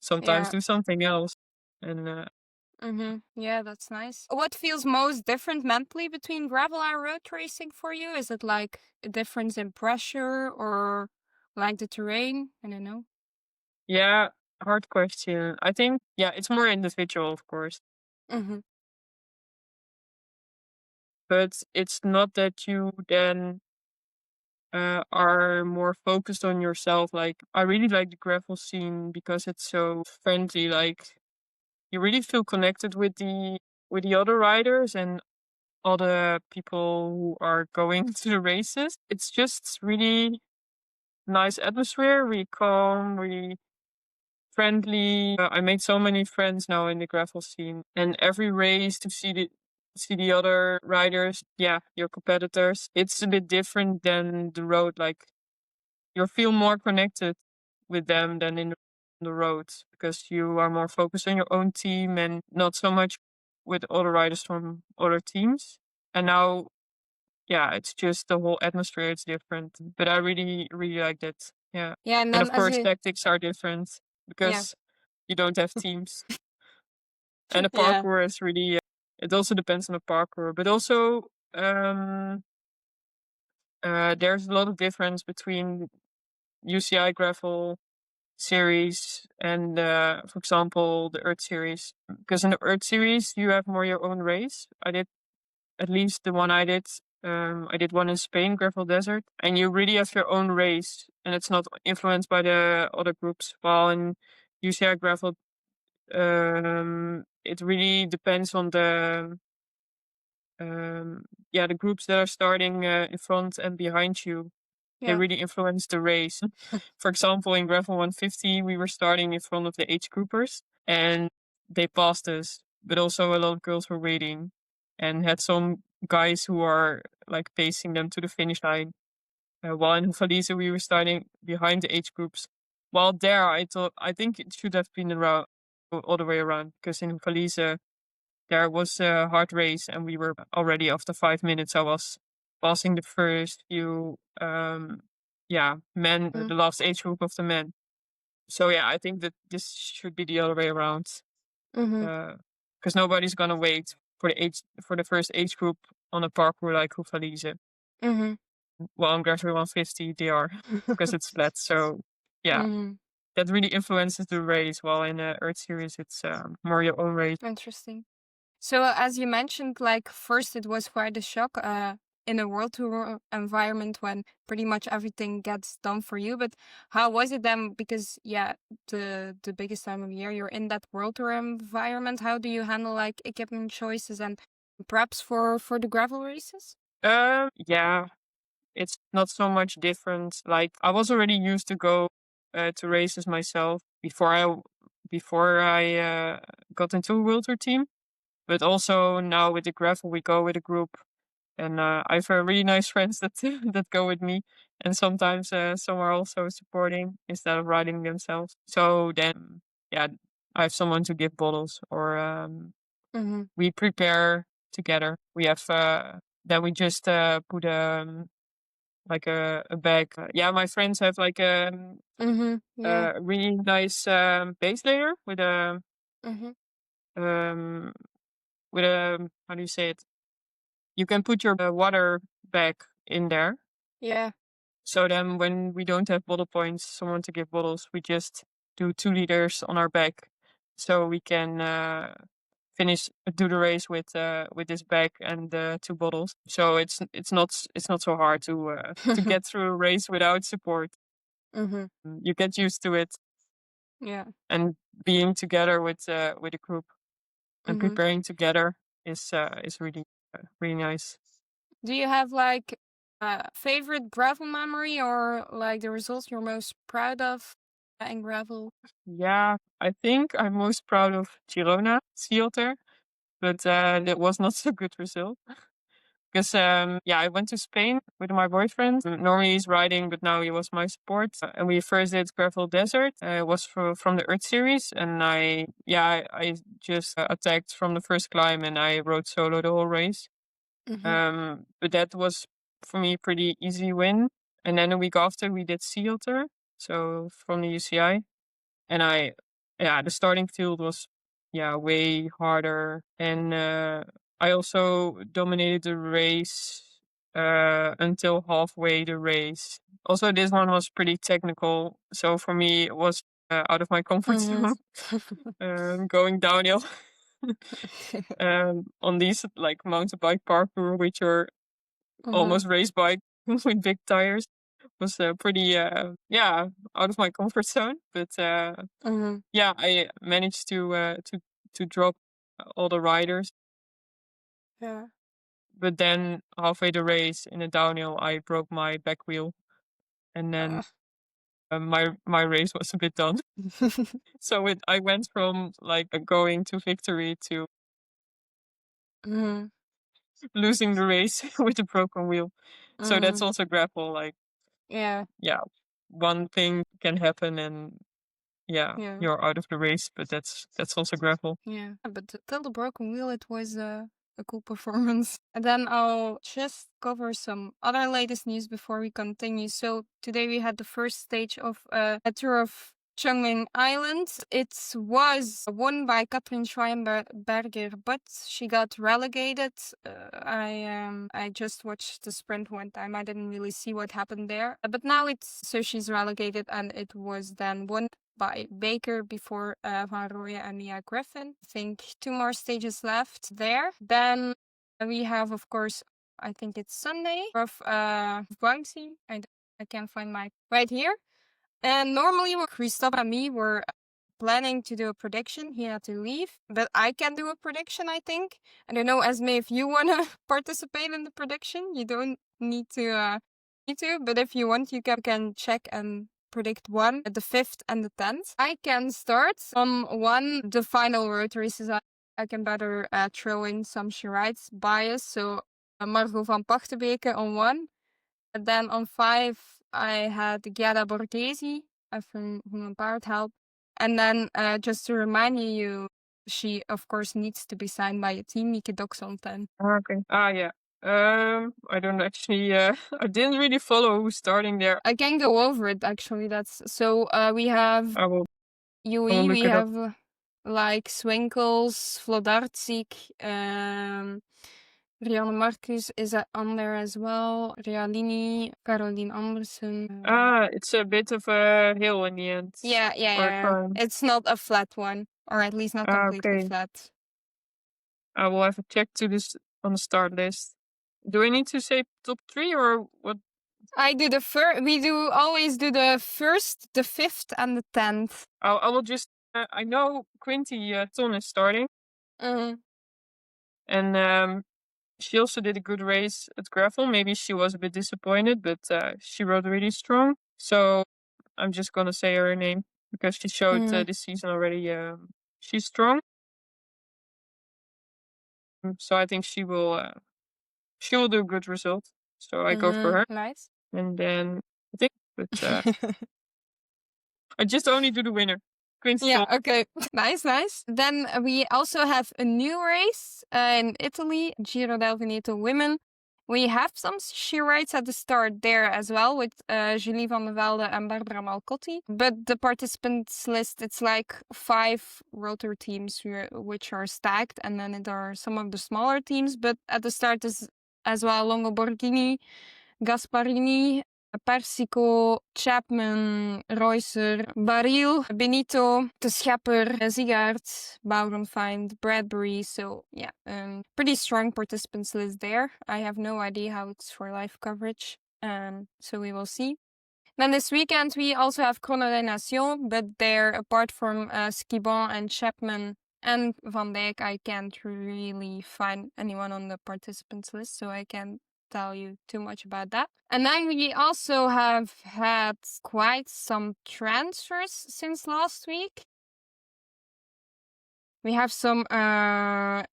Speaker 3: sometimes
Speaker 1: Yeah.
Speaker 3: do something else. And
Speaker 1: Yeah, that's nice. What feels most different mentally between gravel and road racing for you? Is it like a difference in pressure or like the terrain? I don't know.
Speaker 3: yeah, hard question. I think yeah, it's more individual of course. But it's not that you then are more focused on yourself. Like, I really like the gravel scene because it's so friendly. Like, you really feel connected with the other riders and all the people who are going to the races. It's just really nice atmosphere, really calm, really friendly. I made so many friends now in the gravel scene, and every race to see the other riders, yeah, your competitors. It's a bit different than the road. Like, you feel more connected with them than in the road because you are more focused on your own team and not so much with other riders from other teams. And now, yeah, it's just the whole atmosphere is different. But I really, really like that. Yeah.
Speaker 1: Yeah, and
Speaker 3: And
Speaker 1: then
Speaker 3: of course, tactics are different
Speaker 1: yeah,
Speaker 3: because you don't have teams. And the
Speaker 1: yeah,
Speaker 3: parkour is really, it also depends on the parkour. But also, there's a lot of difference between UCI gravel series and, for example, the Earth series. Because in the Earth series, you have more your own race. I did at least the one I did. I did one in Spain, Gravel Desert, and you really have your own race, and it's not influenced by the other groups. While in UCI Gravel, it really depends on the groups that are starting in front and behind you. They
Speaker 1: yeah.
Speaker 3: really influence the race. For example, in Gravel 150, we were starting in front of the age groupers and they passed us, but also a lot of girls were waiting and had some guys who are like pacing them to the finish line. While in Hufalize, we were starting behind the age groups. While there, I think it should have been around all the way around because in Hufalize, there was a hard race and we were already after 5 minutes. I was passing the first few, men,
Speaker 1: Mm,
Speaker 3: the last age group of the men. So yeah, I think that this should be the other way around.
Speaker 1: mm-hmm,
Speaker 3: Because nobody's gonna wait for the first age group on a parkour like Hufalize.
Speaker 1: mm-hmm.
Speaker 3: Well, on Graduate 150 they are because it's flat. So yeah,
Speaker 1: Mm-hmm.
Speaker 3: that really influences the race. While in the Earth series, it's more your own race.
Speaker 1: Interesting. So, as you mentioned, like first it was quite a shock in a world tour environment when pretty much everything gets done for you. But how was it then? Because yeah, the biggest time of year you're in that world tour environment. How do you handle like equipment choices and perhaps for the gravel races?
Speaker 3: Yeah, it's not so much different. Like, I was already used to go to races myself before I got into a World Tour team. But also now with the gravel, we go with a group, and I have really nice friends that that go with me, and sometimes some are also supporting instead of riding themselves. So then, yeah, I have someone to give bottles, or
Speaker 1: Mm-hmm.
Speaker 3: we prepare together. We have then we just put like a bag. Yeah, my friends have like
Speaker 1: Mm-hmm. Yeah.
Speaker 3: a really nice base layer
Speaker 1: Mm-hmm.
Speaker 3: um with a how do you say it? You can put your water bag in there.
Speaker 1: Yeah.
Speaker 3: So then when we don't have bottle points, someone to give bottles, we just do 2 liters on our back, so we can do the race with this bag and 2 bottles. So it's not so hard to get through a race without support.
Speaker 1: Mm-hmm.
Speaker 3: You get used to it,
Speaker 1: Yeah.
Speaker 3: and being together with a group and
Speaker 1: Mm-hmm.
Speaker 3: preparing together is really really nice.
Speaker 1: Do you have like a favorite gravel memory or like the results you're most proud of in gravel?
Speaker 3: Yeah, I think I'm most proud of Girona Sealter, but that was not so good result. Because I went to Spain with my boyfriend. Normally he's riding, but now he was my support. And we first did Gravel Desert. It was from the Earth series, and I just attacked from the first climb, and I rode solo the whole race.
Speaker 1: Mm-hmm.
Speaker 3: But that was for me a pretty easy win. And then a week after we did Sealter, so from the UCI, and the starting field was way harder, and I also dominated the race until halfway the race. Also, this one was pretty technical, so for me it was out of my comfort zone. Going downhill on these like mountain bike parkour, which are
Speaker 1: Mm-hmm.
Speaker 3: almost race bike with big tires. was pretty out of my comfort zone, but yeah, I managed to drop all the riders.
Speaker 1: Yeah.
Speaker 3: But then halfway the race in a downhill, I broke my back wheel, and then my race was a bit done. So I went from like going to victory to
Speaker 1: Mhm.
Speaker 3: losing the race with a broken wheel. So that's
Speaker 1: Mhm.
Speaker 3: also grapple. Like,
Speaker 1: Yeah.
Speaker 3: yeah, one thing can happen, and
Speaker 1: Yeah.
Speaker 3: you're out of the race. But that's also grapple.
Speaker 1: Yeah. But till the broken wheel, it was a cool performance. And then I'll just cover some other latest news before we continue. So today we had the first stage of a tour of Chongming Island. It was won by Katrin Schweinberger, but she got relegated. I just watched the sprint one time. I didn't really see what happened there. But now she's relegated, and it was then won by Baker before Van Rooyen and Mia Griffin. I think 2 more stages left there. Then we have, of course, I think it's Sunday of Guangxi. I can't find my right here. And normally, Kristof and me were planning to do a prediction. He had to leave, but I can do a prediction, I think. I don't know, Esmee, if you want to participate in the prediction. You don't need to, but if you want, you can check and predict one, the 5th and the 10th. I can start on one, the final road races. I can better throw in some she rides bias. So Margot van Pachtenbeke on 1. And then on 5, I had Giada Borghesi from Human Powered Help. And then just to remind you, she of course needs to be signed by a team, Mieke Dox on 10.
Speaker 3: Okay. Yeah. I don't actually. I didn't really follow who's starting there.
Speaker 1: I can go over it actually. That's so we have
Speaker 3: I will
Speaker 1: UE,
Speaker 3: look
Speaker 1: we
Speaker 3: it up.
Speaker 1: have like Swinkels, Vlodarczyk, Rianne Marcus is on there as well. Realini, Caroline Andersen.
Speaker 3: It's a bit of a hill in the end.
Speaker 1: Yeah. It's not a flat one, or at least not completely
Speaker 3: Okay.
Speaker 1: flat.
Speaker 3: I will have a check to this on the start list. Do I need to say top 3 or what?
Speaker 1: I do the first. We always do the 1st, the 5th, and the 10th.
Speaker 3: I will just. I know Quinty Ton is starting, and she also did a good race at gravel. Maybe she was a bit disappointed, but she rode really strong. So I'm just gonna say her name because she showed this season already. She's strong. So I think she will do a good result. So I go for her.
Speaker 1: Nice.
Speaker 3: And then I think, but I just only do the winner. Quincy.
Speaker 1: Yeah, okay. Nice. Then we also have a new race in Italy, Giro del Veneto Women. We have some she rides at the start there as well with Julie van der Velde and Barbara Malcotti. But the participants list, it's like 5 rotor teams which are stacked, and then there are some of the smaller teams. But at the start is as well Longo Borghini, Gasparini, Persico, Chapman, Reusser, Baril, Benito, De Schepper, Zigaert, Boudenfeind, Bradbury. So yeah, pretty strong participants list there. I have no idea how it's for live coverage. So we will see. Then this weekend we also have Chrono des Nations, but there, apart from Skibon and Chapman and Van Dijk, I can't really find anyone on the participants list, so I can't tell you too much about that. And then we also have had quite some transfers since last week. We have some going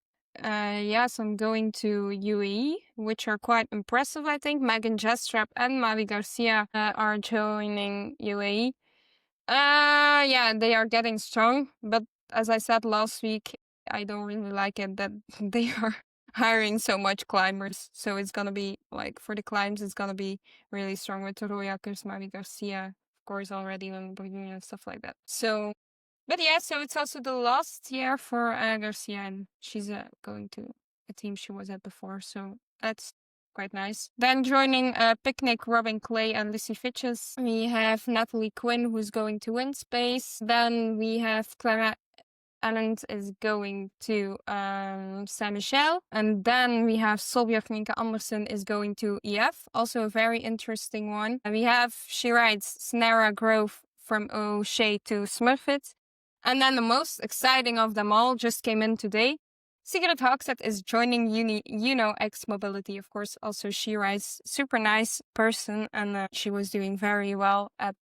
Speaker 1: to UAE, which are quite impressive, I think. Megan Jestrap and Mavi Garcia are joining UAE. They are getting strong, but as I said last week, I don't really like it that they are hiring so much climbers. So it's gonna be like for the climbs, it's gonna be really strong with Royakkers, Mavi Garcia, of course, already Lamborghini and stuff like that. So, but yeah, so it's also the last year for Garcia, and she's going to a team she was at before. So that's quite nice. Then joining Picnic, Robin Clay and Lucy Fitches, we have Natalie Quinn, who's going to win space. Then we have Clara Ellen is going to Saint Michel. And then we have Solbjørn Minke Andersen is going to EF, also a very interesting one. And we have, she rides Snara Grove from O'Shea to Smurfit. And then the most exciting of them all just came in today. Sigrid Hogsett is joining X Mobility, of course. Also, she rides, super nice person, and she was doing very well at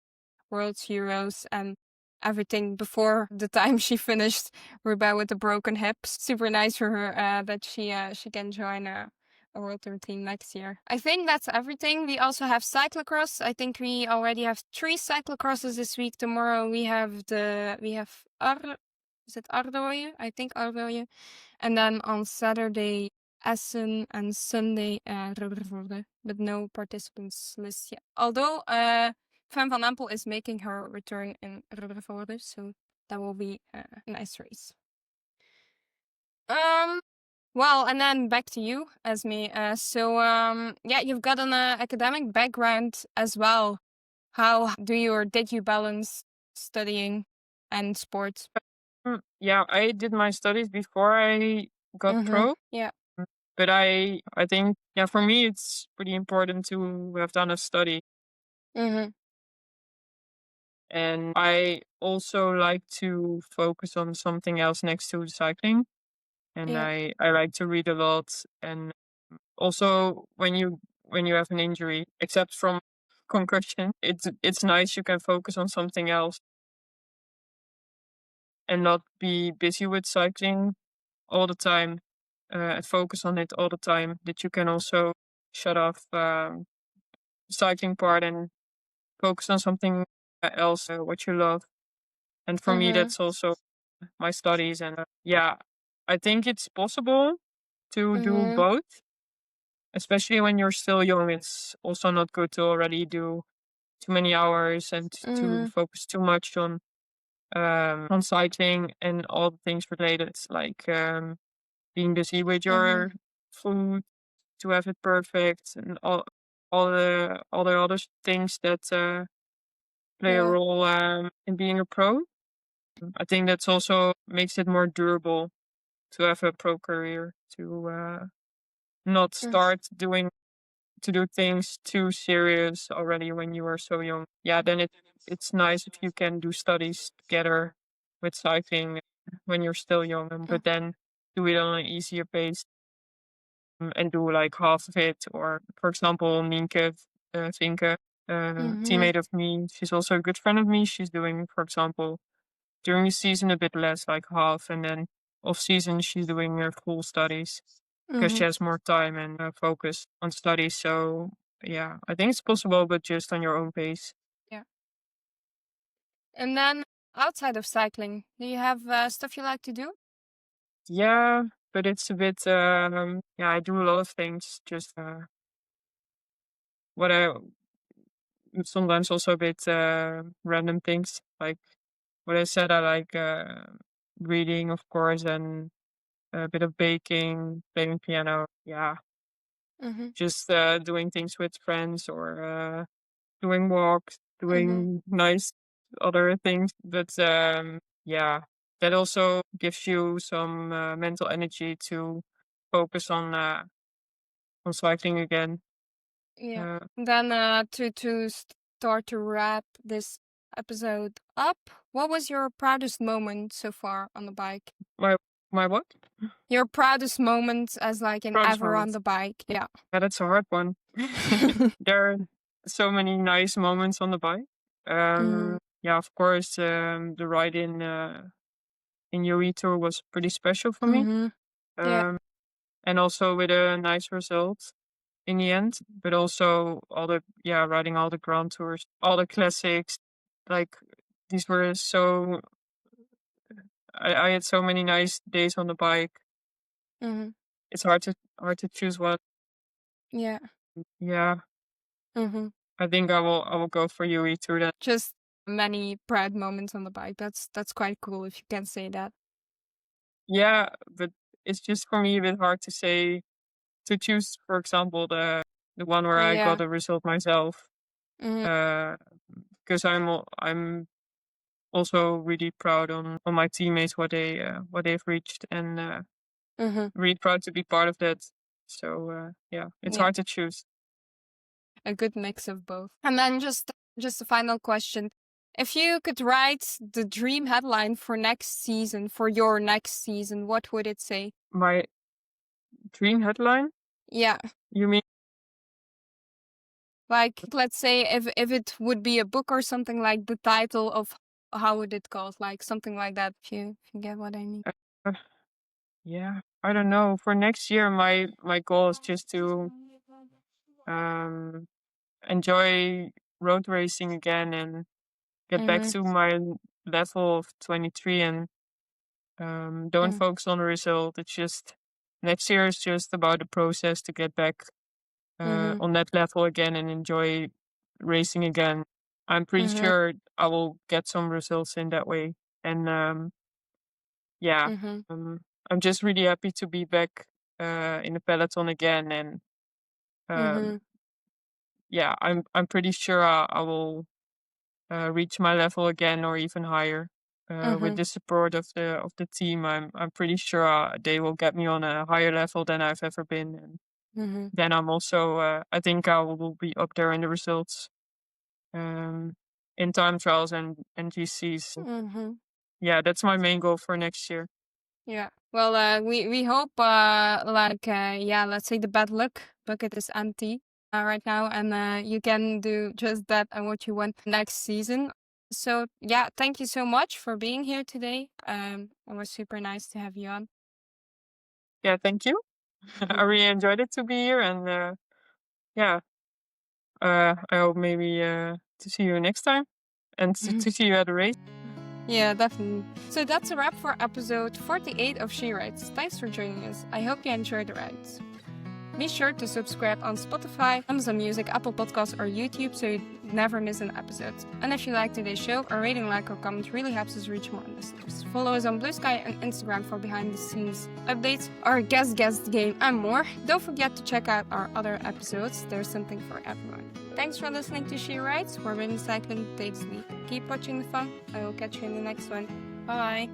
Speaker 1: World Heroes and everything before the time she finished Roubaix with a broken hip. Super nice for her that she can join a World Tour team next year. I think that's everything. We also have cyclocross. I think we already have 3 cyclocrosses this week. Tomorrow we have is it Ardooien? I think Ardooien. And then on Saturday, Essen, and Sunday, Ruddervoorde, but no participants list yet. Although Fem van Empel is making her return in Ruddervoorde, so that will be a nice race. Well, and then back to you, Esmee. Yeah, you've got an academic background as well. How did you balance studying and sports?
Speaker 3: Yeah, I did my studies before I got pro.
Speaker 1: Yeah.
Speaker 3: But I think, yeah, for me, it's pretty important to have done a study. And I also like to focus on something else next to cycling. And
Speaker 1: Yeah.
Speaker 3: I like to read a lot. And also when you have an injury, except from concussion, it's nice you can focus on something else and not be busy with cycling all the time, and focus on it all the time. That you can also shut off cycling part and focus on something else, what you love. And for me, that's also my studies. And yeah, I think it's possible to do both, especially when you're still young. It's also not good to already do too many hours and to focus too much on cycling and all the things related, like being busy with your food to have it perfect, and all the other things that play a
Speaker 1: Yeah.
Speaker 3: role in being a pro. I think that's also makes it more durable to have a pro career, to not start to do things too serious already when you are so young. Yeah, then it's nice if you can do studies together with cycling when you're still young, but then do it on an easier pace, and do like half of it. Or for example, Nienke Vinke, teammate of me, she's also a good friend of me. She's doing, for example, during the season a bit less, like half, and then off season she's doing her full studies because she has more time and focus on studies. So yeah, I think it's possible, but just on your own pace.
Speaker 1: Yeah. And then outside of cycling, do you have stuff you like to do?
Speaker 3: Yeah, but it's a bit yeah, I do a lot of things, just what I sometimes also a bit random things, like what I said. I like reading, of course, and a bit of baking, playing piano. Yeah, just doing things with friends, or doing walks, doing nice other things. But yeah, that also gives you some mental energy to focus on cycling again.
Speaker 1: Yeah. Then to start to wrap this episode up, what was your proudest moment so far on the bike?
Speaker 3: My what?
Speaker 1: Your proudest moment as like an
Speaker 3: Proudest
Speaker 1: ever on
Speaker 3: moment.
Speaker 1: the bike. Yeah.
Speaker 3: Yeah, that's a hard one. There are so many nice moments on the bike. Yeah, of course, the ride in UE Tour was pretty special for me.
Speaker 1: Yeah.
Speaker 3: And also with a nice result in the end. But also riding all the Grand Tours, all the classics. Like these were so. I had so many nice days on the bike. It's hard to choose one.
Speaker 1: Yeah.
Speaker 3: Yeah. I think I will go for UE Tour then.
Speaker 1: Just many proud moments on the bike. That's quite cool if you can say that.
Speaker 3: Yeah, but it's just for me a bit hard to choose, for example, the one where I got the result myself. Because I'm also really proud on my teammates, what they've reached, and really proud to be part of that. So yeah, it's hard to choose.
Speaker 1: A good mix of both. And then just a final question. If you could write the dream headline for next season, for your next season, what would it say?
Speaker 3: My dream headline?
Speaker 1: Yeah.
Speaker 3: You mean?
Speaker 1: Like, let's say if it would be a book or something, like the title of, how would it called? Like something like that, if you get what I mean.
Speaker 3: Yeah, I don't know. For next year, my goal is just to enjoy road racing again and get back to my level of 23 and don't focus on the result. It's just next year is just about the process to get back on that level again and enjoy racing again. I'm pretty sure I will get some results in that way. And yeah, I'm just really happy to be back in the peloton again. And yeah, I'm pretty sure I will reach my level again or even higher. With the support of the team, I'm pretty sure they will get me on a higher level than I've ever been. And then I'm also I think I will be up there in the results in time trials and GCs. Yeah, that's my main goal for next year.
Speaker 1: Yeah. Well, we hope let's say the bad luck bucket is empty right now, and you can do just that and what you want next season. So yeah, thank you so much for being here today. It was super nice to have you on.
Speaker 3: Yeah, thank you. I really enjoyed it to be here, and yeah, I hope maybe to see you next time and to see you at the race.
Speaker 1: Yeah, definitely. So that's a wrap for episode 48 of She Writes. Thanks for joining us. I hope you enjoyed the rides. Be sure to subscribe on Spotify, Amazon Music, Apple Podcasts, or YouTube so you never miss an episode. And if you like today's show, a rating, like, or comment really helps us reach more listeners. Follow us on Blue Sky and Instagram for behind-the-scenes updates, our guest game, and more. Don't forget to check out our other episodes. There's something for everyone. Thanks for listening to She Writes, where winning cycling takes lead. Keep watching the fun. I will catch you in the next one. Bye.